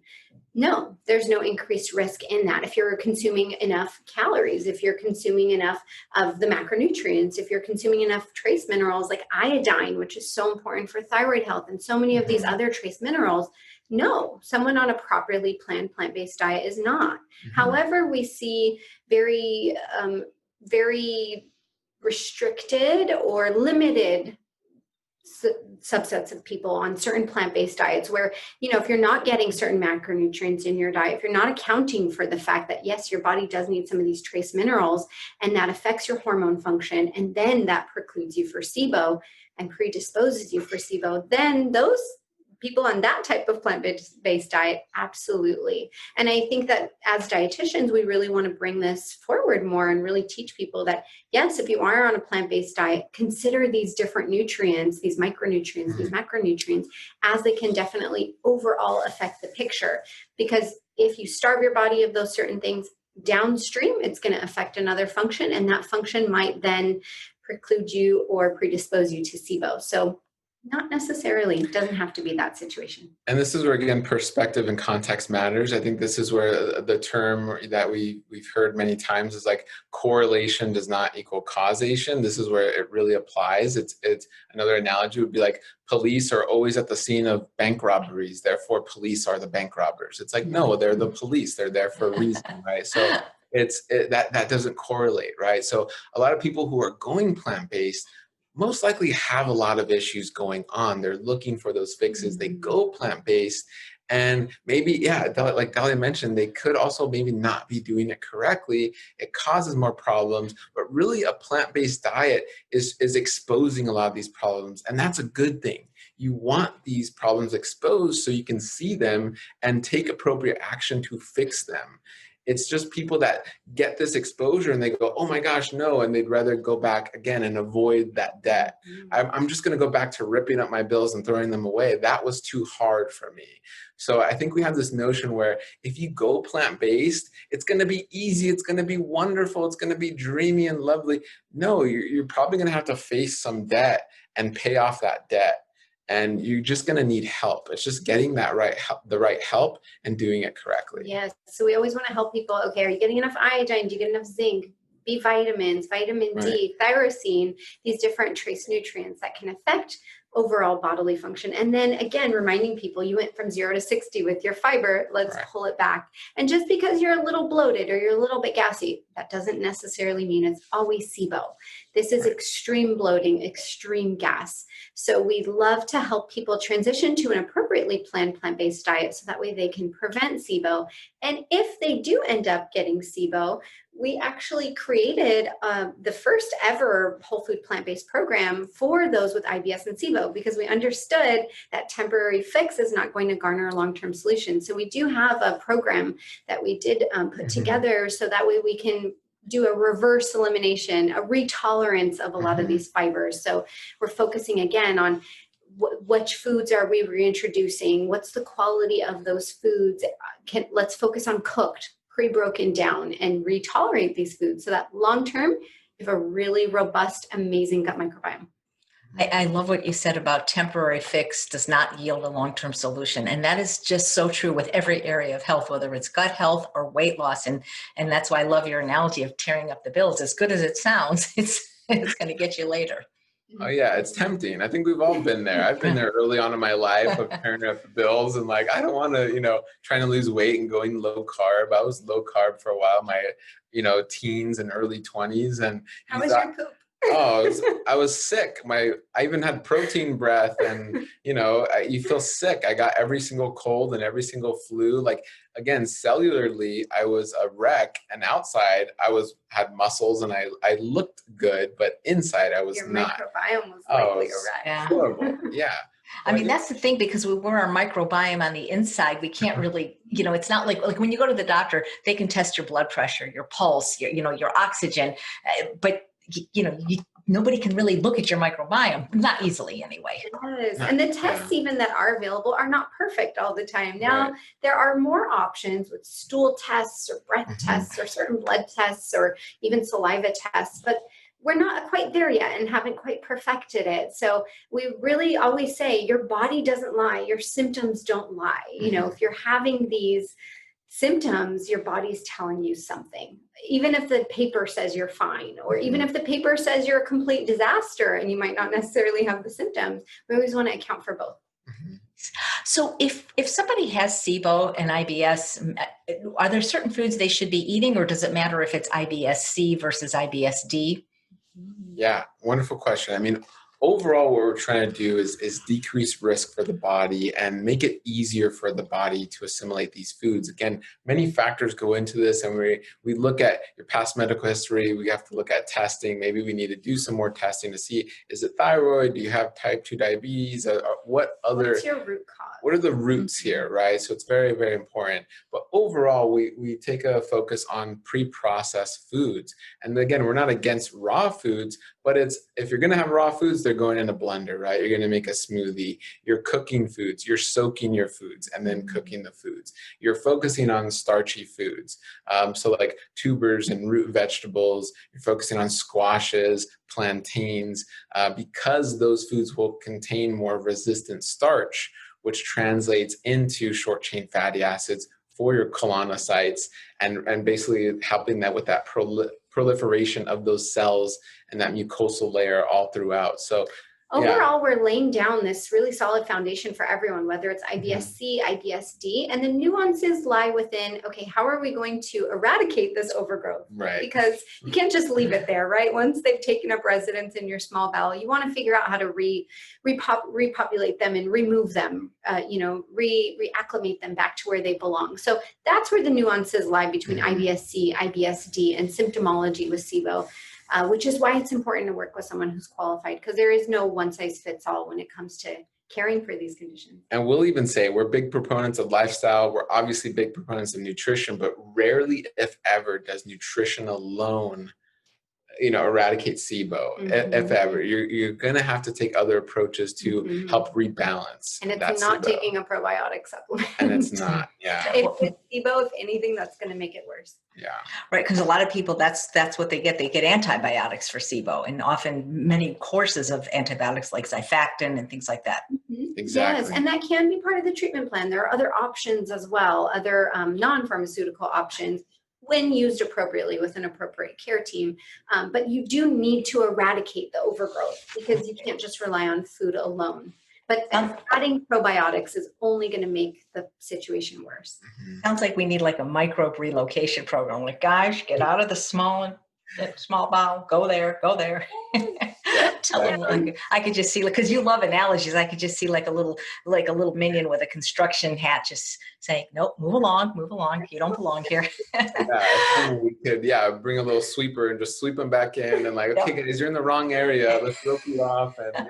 No, there's no increased risk in that. If you're consuming enough calories, if you're consuming enough of the macronutrients, if you're consuming enough trace minerals like iodine, which is so important for thyroid health, and so many of these other trace minerals, no, someone on a properly planned plant-based diet is not. However, we see very, very restricted or limited subsets of people on certain plant-based diets where, if you're not getting certain macronutrients in your diet, if you're not accounting for the fact that, yes, your body does need some of these trace minerals and that affects your hormone function, and then that precludes you for SIBO and predisposes you for SIBO, then those people on that type of plant-based diet, absolutely. And I think that as dietitians, we really want to bring this forward more and really teach people that, yes, if you are on a plant-based diet, consider these different nutrients, these micronutrients, these macronutrients, as they can definitely overall affect the picture. Because if you starve your body of those certain things, downstream, it's going to affect another function, and that function might then preclude you or predispose you to SIBO. So not necessarily. It doesn't have to be that situation. And this is where, again, perspective and context matters. I think this is where the term that we've heard many times is like correlation does not equal causation. This is where it really applies. It's another analogy would be like police are always at the scene of bank robberies. Therefore, police are the bank robbers. It's like, no, they're the police. They're there for a reason, right? So that doesn't correlate, right? So a lot of people who are going plant-based most likely have a lot of issues going on. They're looking for those fixes. They go plant-based, and maybe, like Dahlia mentioned, they could also maybe not be doing it correctly. It causes more problems, but really a plant-based diet is exposing a lot of these problems, and that's a good thing. You want these problems exposed so you can see them and take appropriate action to fix them. It's just people that get this exposure and they go, oh my gosh, no, and they'd rather go back again and avoid that debt. I'm just going to go back to ripping up my bills and throwing them away. That was too hard for me. So I think we have this notion where if you go plant-based, it's going to be easy, it's going to be wonderful, it's going to be dreamy and lovely. No, you're probably going to have to face some debt and pay off that debt. And you're just going to need help. It's just getting the right help and doing it correctly. Yes. So we always want to help people. Okay, are you getting enough iodine? Do you get enough zinc, B vitamins, vitamin D, tyrosine, these different trace nutrients that can affect overall bodily function. And then again, reminding people you went from 0 to 60 with your fiber, let's pull it back. And just because you're a little bloated or you're a little bit gassy, that doesn't necessarily mean it's always SIBO. This is extreme bloating, extreme gas. So we'd love to help people transition to an appropriately planned plant-based diet so that way they can prevent SIBO. And if they do end up getting SIBO, we actually created the first ever whole food plant-based program for those with IBS and SIBO because we understood that temporary fix is not going to garner a long-term solution. So we do have a program that we did put together so that way we can do a reverse elimination, a retolerance of a lot of these fibers. So we're focusing again on which foods are we reintroducing? What's the quality of those foods? Let's focus on cooked, pre-broken down, and retolerate these foods so that long-term, you have a really robust, amazing gut microbiome. I love what you said about temporary fix does not yield a long-term solution. And that is just so true with every area of health, whether it's gut health or weight loss. And that's why I love your analogy of tearing up the bills. As good as it sounds, it's going to get you later. Oh yeah, it's tempting. I think we've all been there. I've been there early on in my life of tearing up the bills and like, I don't want to, trying to lose weight and going low carb. I was low carb for a while, my, teens and early 20s. And how was your poop? I was sick. I even had protein breath and, you feel sick. I got every single cold and every single flu. Like, again, cellularly, I was a wreck, and outside had muscles and I looked good, but inside I was not. Your microbiome was likely a wreck. Yeah. Horrible. Yeah. I mean, that's the thing, because we're our microbiome on the inside. We can't really, it's not like when you go to the doctor, they can test your blood pressure, your pulse, your oxygen, but nobody can really look at your microbiome, not easily anyway. Yes. And the tests even that are available are not perfect all the time. Now, there are more options with stool tests or breath tests or certain blood tests or even saliva tests, but we're not quite there yet and haven't quite perfected it. So we really always say your body doesn't lie, your symptoms don't lie. You know, if you're having these symptoms, your body's telling you something. Even if the paper says you're fine, or even if the paper says you're a complete disaster and you might not necessarily have the symptoms, we always want to account for both. So if somebody has SIBO and IBS, are there certain foods they should be eating, or does it matter if it's IBS-C versus IBS-D? Yeah, wonderful question. I mean, overall, what we're trying to do is decrease risk for the body and make it easier for the body to assimilate these foods. Again, many factors go into this, and we look at your past medical history. We have to look at testing. Maybe we need to do some more testing to see, is it thyroid? Do you have type 2 diabetes? Or what's your root cause? What are the roots here, right? So it's very, very important. But overall, we take a focus on pre-processed foods. And again, we're not against raw foods, but if you're going to have raw foods, they're going in a blender, right? You're going to make a smoothie. You're cooking foods. You're soaking your foods and then cooking the foods. You're focusing on starchy foods. So like tubers and root vegetables. You're focusing on squashes, plantains, because those foods will contain more resistant starch, which translates into short chain fatty acids for your colonocytes and basically helping that with that proliferation of those cells and that mucosal layer all throughout. So overall, we're laying down this really solid foundation for everyone, whether it's IBS-C, IBS-D, and the nuances lie within, okay, how are we going to eradicate this overgrowth? Right. Because you can't just leave it there, right? Once they've taken up residence in your small bowel, you want to figure out how to repopulate them and remove them, reacclimate them back to where they belong. So that's where the nuances lie between IBS-C, IBS-D, and symptomology with SIBO. Which is why it's important to work with someone who's qualified, because there is no one size fits all when it comes to caring for these conditions. And we'll even say we're big proponents of lifestyle. We're obviously big proponents of nutrition, but rarely, if ever, does nutrition alone eradicate SIBO, if ever. You're going to have to take other approaches to help rebalance. And it's not SIBO. Taking a probiotic supplement. And it's not, If SIBO, if anything, that's going to make it worse. Yeah. Right, because a lot of people, that's what they get. They get antibiotics for SIBO, and often many courses of antibiotics like Xifaxan and things like that. Exactly. Yes, and that can be part of the treatment plan. There are other options as well, other non-pharmaceutical options when used appropriately with an appropriate care team. But you do need to eradicate the overgrowth because you can't just rely on food alone. But adding probiotics is only going to make the situation worse. Sounds like we need like a microbe relocation program. Like, guys, get out of the small bowel, go there. Tell them, like, I could just see, because you love analogies, I could just see like a little minion with a construction hat just saying, nope, move along, you don't belong here. We could bring a little sweeper and just sweep them back in and like, okay guys, you're in the wrong area, let's rope you off. And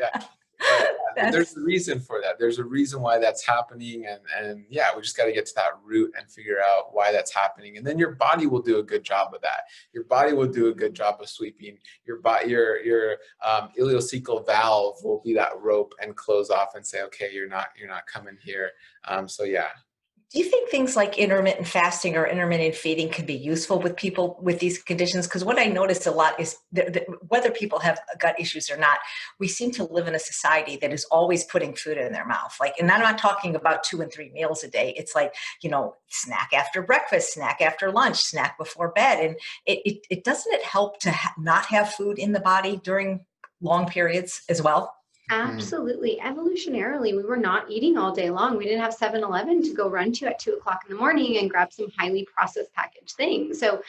but there's a reason for that. There's a reason why that's happening, and we just got to get to that root and figure out why that's happening, and then your body will do a good job of that. Your body will do a good job of sweeping. Your ileocecal valve will be that rope and close off and say, okay, you're not coming here. Do you think things like intermittent fasting or intermittent feeding could be useful with people with these conditions? Because what I noticed a lot is whether people have gut issues or not, we seem to live in a society that is always putting food in their mouth. And I'm not talking about 2 and 3 meals a day. It's like, snack after breakfast, snack after lunch, snack before bed. And it doesn't it help to not have food in the body during long periods as well? Absolutely. Evolutionarily, we were not eating all day long. We didn't have 7-Eleven to go run to at 2 o'clock in the morning and grab some highly processed packaged things. So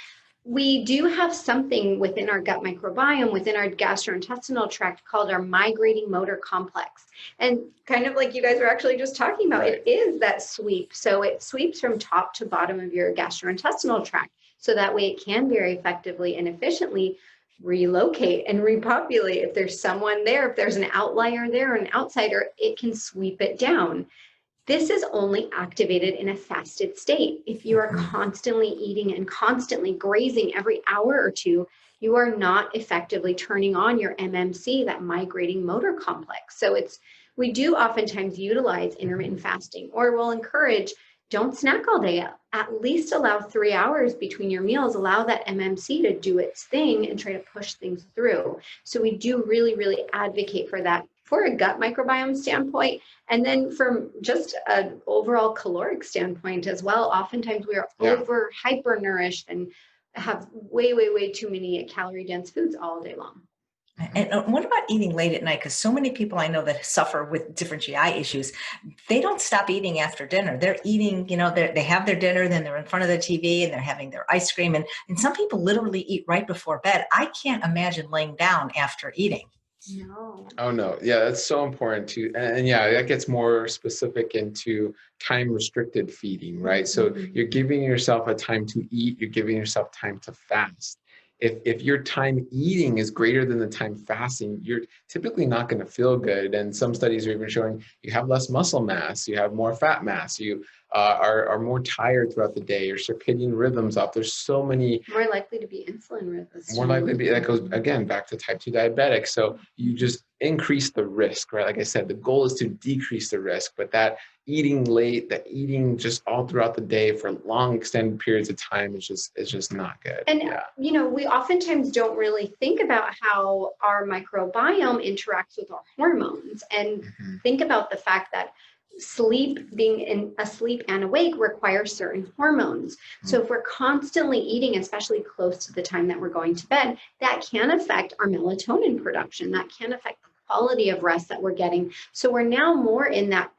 we do have something within our gut microbiome, within our gastrointestinal tract called our migrating motor complex. And kind of like you guys were actually just talking about, It is that sweep. So it sweeps from top to bottom of your gastrointestinal tract. So that way it can very effectively and efficiently relocate and repopulate. If there's someone there, if there's an outlier there, an outsider, it can sweep it down. This is only activated in a fasted state. If you are constantly eating and constantly grazing every hour or two, you are not effectively turning on your MMC, that migrating motor complex. So we do oftentimes utilize intermittent fasting, or we'll encourage, don't snack all day. At least allow 3 hours between your meals. Allow that MMC to do its thing and try to push things through. So we do really, really advocate for that, for a gut microbiome standpoint. And then from just an overall caloric standpoint as well, oftentimes we are over hyper nourished and have way, way, way too many calorie dense foods all day long. And what about eating late at night? Because so many people I know that suffer with different GI issues, they don't stop eating after dinner. They're eating, they have their dinner, then they're in front of the TV and they're having their ice cream. And some people literally eat right before bed. I can't imagine laying down after eating. No. Oh no. Yeah, that's so important too. And yeah, that gets more specific into time restricted feeding, right? So you're giving yourself a time to eat, you're giving yourself time to fast. If your time eating is greater than the time fasting, you're typically not going to feel good. And some studies are even showing you have less muscle mass, you have more fat mass, you are more tired throughout the day, your circadian rhythms up. There's so many. More likely to be insulin resistant. More likely to be, that goes again back to type 2 diabetics. So you just increase the risk, right? Like I said, the goal is to decrease the risk, but that eating late, that eating just all throughout the day for long extended periods of time is just not good. And we oftentimes don't really think about how our microbiome interacts with our hormones, and think about the fact that being asleep and awake requires certain hormones. So if we're constantly eating, especially close to the time that we're going to bed, that can affect our melatonin production. That can affect the quality of rest that we're getting. So we're now more in that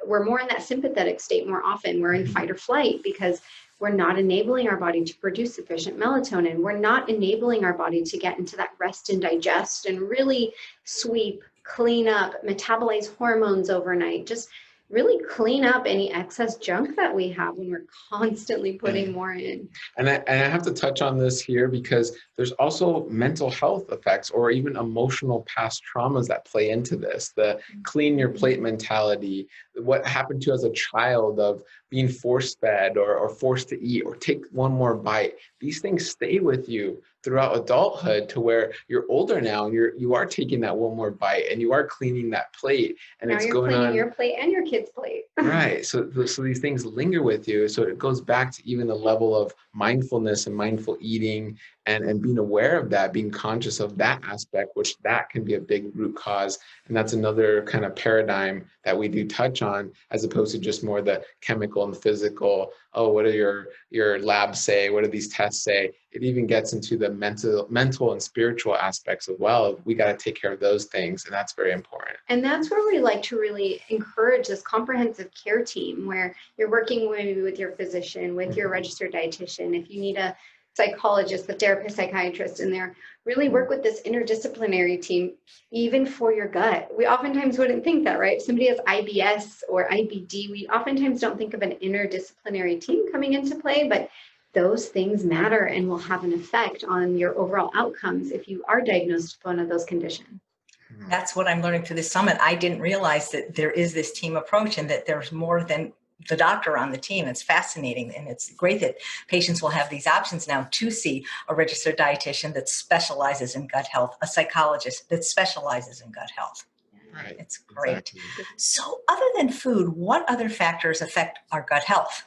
we're more in that sympathetic state more often. We're in fight or flight because we're not enabling our body to produce sufficient melatonin. We're not enabling our body to get into that rest and digest and really sweep, clean up, metabolize hormones overnight. Just really clean up any excess junk that we have when we're constantly putting more in. And I have to touch on this here because there's also mental health effects or even emotional past traumas that play into this. The clean your plate mentality, what happened to you as a child of being force fed or forced to eat or take one more bite. These things stay with you throughout adulthood to where you're older now and you are taking that one more bite and you are cleaning that plate and now it's you're going cleaning on your plate and your kid's plate. Right. So these things linger with you. So it goes back to even the level of mindfulness and mindful eating and being aware of that, being conscious of that aspect, which that can be a big root cause. And that's another kind of paradigm that we do touch on, as opposed to just more the chemical and physical. Oh, what do your labs say? What do these tests say? It even gets into the mental and spiritual aspects as well. We got to take care of those things. And that's very important. And that's where we like to really encourage this comprehensive care team where you're working maybe with your physician, with your registered dietitian. If you need a psychologist, the therapist, psychiatrist in there, really work with this interdisciplinary team, even for your gut. We oftentimes wouldn't think that, right? If somebody has IBS or IBD, we oftentimes don't think of an interdisciplinary team coming into play, but those things matter and will have an effect on your overall outcomes if you are diagnosed with one of those conditions. That's what I'm learning through this summit. I didn't realize that there is this team approach and that there's more than the doctor on the team. It's fascinating. And it's great that patients will have these options now to see a registered dietitian that specializes in gut health, a psychologist that specializes in gut health. Right. It's great. Exactly. So other than food, what other factors affect our gut health?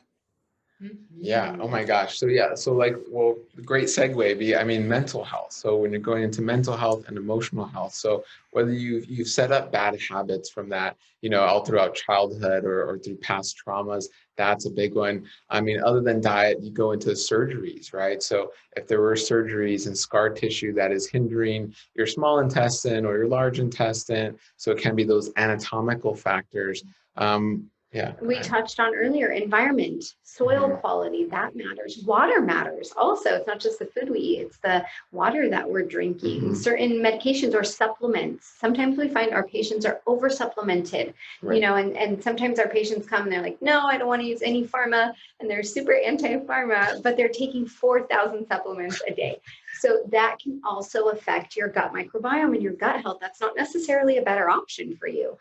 Yeah. Oh my gosh. So great segue. Mental health. So when you're going into mental health and emotional health, so whether you've set up bad habits from that, all throughout childhood or through past traumas, that's a big one. Other than diet, you go into surgeries, right? So if there were surgeries and scar tissue that is hindering your small intestine or your large intestine, so it can be those anatomical factors. We touched on earlier, environment, soil quality, that matters. Water matters also. It's not just the food we eat, it's the water that we're drinking. Certain medications or supplements. Sometimes we find our patients are over supplemented, right. And sometimes our patients come and they're like, no, I don't want to use any pharma. And they're super anti-pharma, but they're taking 4,000 supplements a day. So that can also affect your gut microbiome and your gut health. That's not necessarily a better option for you.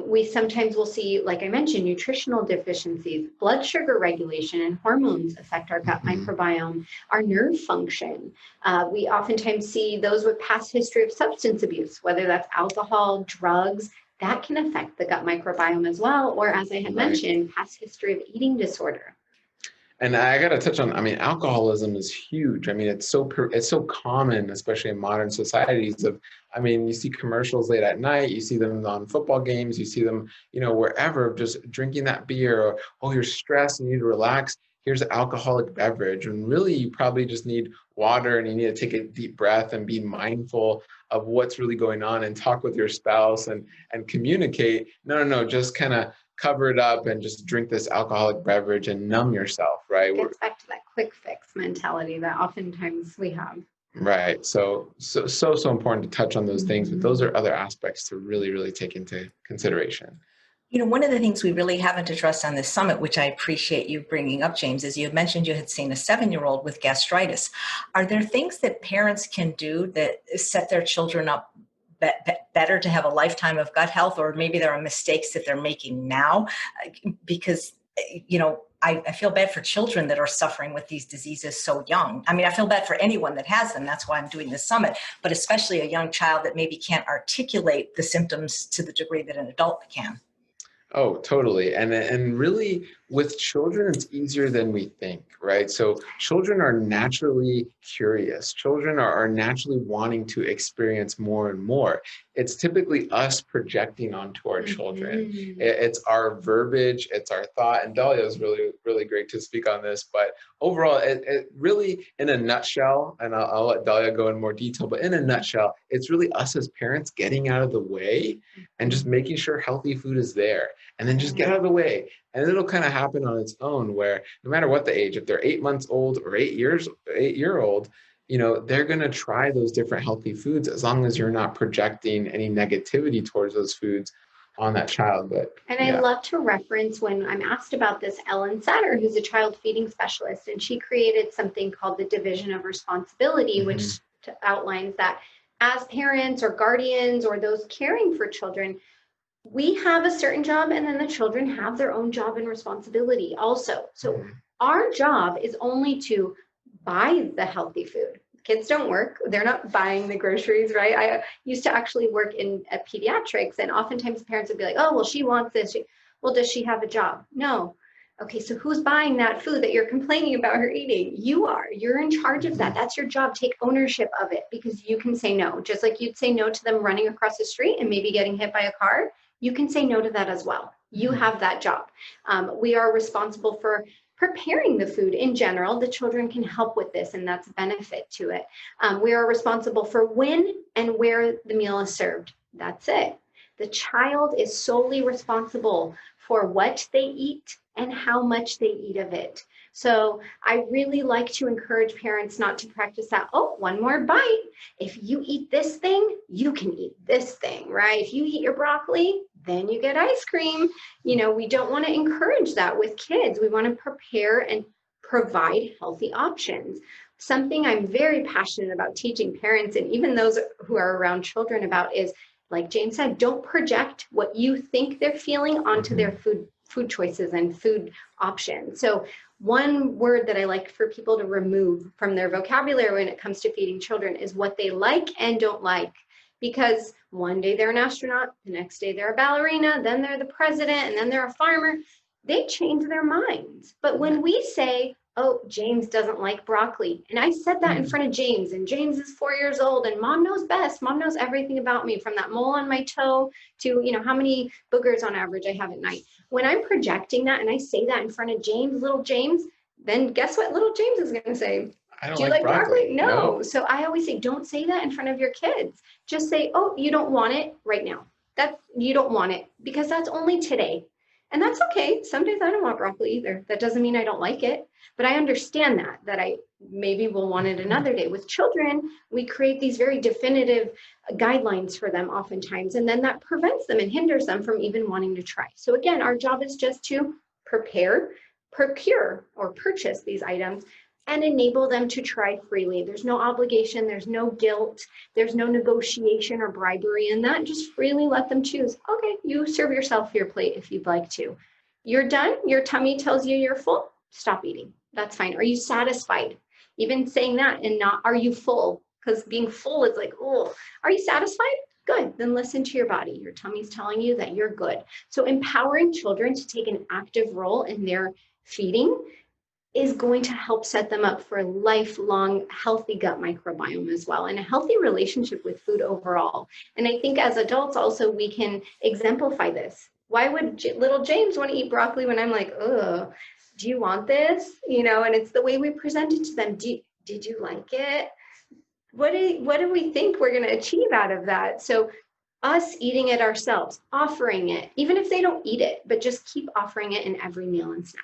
We sometimes will see, like I mentioned, nutritional deficiencies, blood sugar regulation, and hormones affect our gut microbiome, our nerve function. We oftentimes see those with past history of substance abuse, whether that's alcohol, drugs, that can affect the gut microbiome as well. Or as I had mentioned, past history of eating disorder. And I got to touch on, I mean, alcoholism is huge. I mean, it's so common, especially in modern societies I mean, you see commercials late at night, you see them on football games, you see them, wherever, just drinking that beer, or, oh, you're stressed and you need to relax. Here's an alcoholic beverage. And really, you probably just need water, and you need to take a deep breath and be mindful of what's really going on, and talk with your spouse and communicate. No, just kind of cover it up and just drink this alcoholic beverage and numb yourself, right? It gets back to that quick fix mentality that oftentimes we have. Right. So important to touch on those things, but those are other aspects to really, really take into consideration. One of the things we really haven't addressed on this summit, which I appreciate you bringing up, James, is you had mentioned you had seen a 7-year-old with gastritis. Are there things that parents can do that set their children up better to have a lifetime of gut health, or maybe there are mistakes that they're making now? Because, I feel bad for children that are suffering with these diseases so young. I mean, I feel bad for anyone that has them. That's why I'm doing this summit, but especially a young child that maybe can't articulate the symptoms to the degree that an adult can. Oh, totally. And really, with children, it's easier than we think, right? So children are naturally curious. Children are naturally wanting to experience more and more. It's typically us projecting onto our children. It's our verbiage, it's our thought. And Dahlia is really, really great to speak on this. But overall, it really, in a nutshell, and I'll let Dahlia go in more detail, but in a nutshell, it's really us as parents getting out of the way and just making sure healthy food is there. And then just get out of the way. And it'll kind of happen on its own, where no matter what the age, if they're 8 months old or 8-year-old, they're going to try those different healthy foods, as long as you're not projecting any negativity towards those foods on that child. I love to reference, when I'm asked about this, Ellen Satter, who's a child feeding specialist, and she created something called the Division of Responsibility, which outlines that as parents or guardians or those caring for children, we have a certain job, and then the children have their own job and responsibility also. So our job is only to buy the healthy food. Kids don't work. They're not buying the groceries, right? I used to actually work at pediatrics, and oftentimes parents would be like, oh, well, she wants this. Well, does she have a job? No. Okay, so who's buying that food that you're complaining about her eating? You are. You're in charge of that. That's your job. Take ownership of it, because you can say no. Just like you'd say no to them running across the street and maybe getting hit by a car, you can say no to that as well. You have that job. We are responsible for preparing the food in general. The children can help with this, and that's a benefit to it. We are responsible for when and where the meal is served. That's it. The child is solely responsible for what they eat and how much they eat of it. So I really like to encourage parents not to practice that, oh, one more bite. If you eat this thing, you can eat this thing, right? If you eat your broccoli, then you get ice cream. We don't want to encourage that with kids. We want to prepare and provide healthy options. Something I'm very passionate about teaching parents, and even those who are around children, about is, like Jane said, don't project what you think they're feeling onto their food choices and food options. So one word that I like for people to remove from their vocabulary when it comes to feeding children is what they like and don't like. Because one day they're an astronaut, the next day they're a ballerina, then they're the president, and then they're a farmer. They change their minds. But when we say, oh, James doesn't like broccoli, and I said that in front of James, and James is 4 years old, and mom knows best. Mom knows everything about me, from that mole on my toe to, how many boogers on average I have at night. When I'm projecting that and I say that in front of James, little James, then guess what little James is going to say? Do you like broccoli? No. So I always say, don't say that in front of your kids. Just say, oh, you don't want it right now. You don't want it, because that's only today. And that's okay. Some days I don't want broccoli either. That doesn't mean I don't like it, but I understand that I maybe will want it another day. With children, we create these very definitive guidelines for them oftentimes, and then that prevents them and hinders them from even wanting to try. So again, our job is just to prepare, procure, or purchase these items, and enable them to try freely. There's no obligation, there's no guilt, there's no negotiation or bribery in that. Just freely let them choose. Okay, you serve yourself your plate if you'd like to. You're done, your tummy tells you you're full, stop eating. That's fine. Are you satisfied? Even saying that and not, are you full? Because being full is like, oh, are you satisfied? Good. Then listen to your body. Your tummy's telling you that you're good. So empowering children to take an active role in their feeding is going to help set them up for a lifelong healthy gut microbiome as well, and a healthy relationship with food overall. And I think as adults also, we can exemplify this. Why would little James want to eat broccoli when I'm like, oh, do you want this? You know, and it's the way we present it to them. Did you like it? What do we think we're going to achieve out of that? So us eating it ourselves, offering it, even if they don't eat it, but just keep offering it in every meal and snack.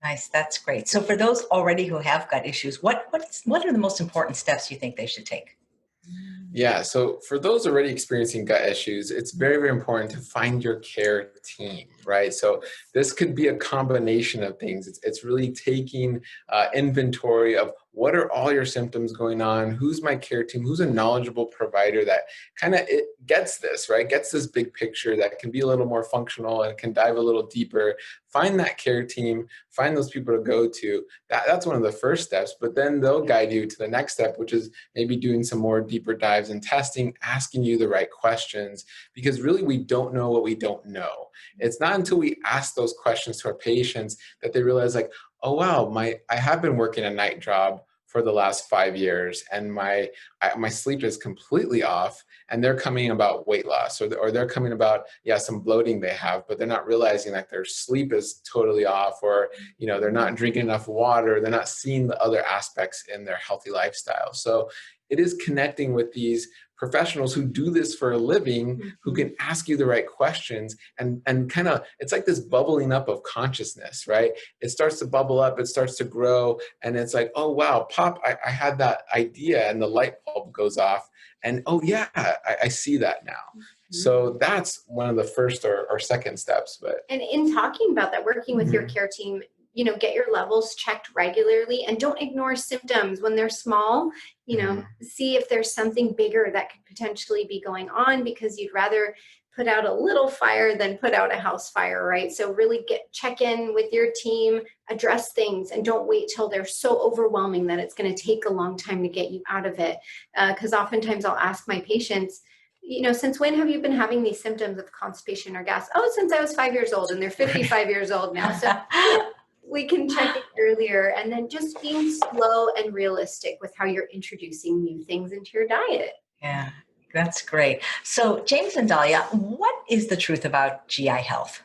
Nice. That's great. So for those already who have gut issues, what are the most important steps you think they should take? Yeah, so for those already experiencing gut issues, it's very, very important to find your care team, right? So this could be a combination of things. It's really taking inventory of what are all your symptoms going on, who's my care team, who's a knowledgeable provider that kind of gets this, right? Gets this big picture that can be a little more functional and can dive a little deeper. Find that care team, find those people to go to. That's one of the first steps, but then they'll guide you to the next step, which is maybe doing some more deeper dives and testing, asking you the right questions, because really we don't know what we don't know. It's not until we ask those questions to our patients that they realize like, oh wow, I have been working a night job for the last 5 years and my sleep is completely off, and they're coming about weight loss or they're coming about some bloating they have, but they're not realizing that their sleep is totally off, or they're not drinking enough water, they're not seeing the other aspects in their healthy lifestyle. So it is connecting with these professionals who do this for a living, who can ask you the right questions, and kind of, it's like this bubbling up of consciousness, right? It starts to bubble up, it starts to grow, and it's like, oh wow, pop, I had that idea, and the light bulb goes off, and oh yeah, I see that now. So that's one of the first or second steps. But and in talking about that, working with your care team, get your levels checked regularly, and don't ignore symptoms when they're small. See if there's something bigger that could potentially be going on, because you'd rather put out a little fire than put out a house fire, right? So really check in with your team, address things, and don't wait till they're so overwhelming that it's going to take a long time to get you out of it. Because oftentimes I'll ask my patients, since when have you been having these symptoms of constipation or gas? Oh, since I was 5 years old, and they're 55 years old now. So we can check it earlier, and then just being slow and realistic with how you're introducing new things into your diet. Yeah, that's great. So James and Dahlia, what is the truth about GI health?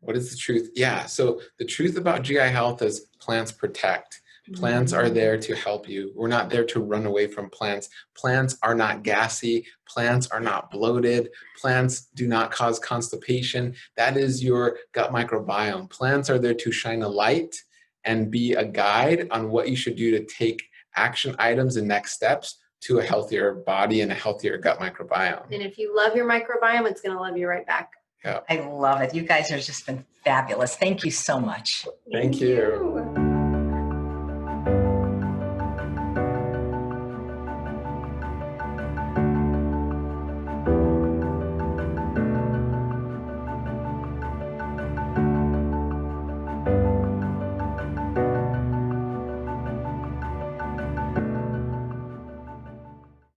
what is the truth? Yeah, so the truth about GI health is plants protect. Plants are there to help you. We're not there to run away from plants. Plants are not gassy. Plants are not bloated. Plants do not cause constipation. That is your gut microbiome. Plants are there to shine a light and be a guide on what you should do to take action items and next steps to a healthier body and a healthier gut microbiome. And if you love your microbiome, it's going to love you right back. Yeah. I love it. You guys have just been fabulous. Thank you so much. Thank you.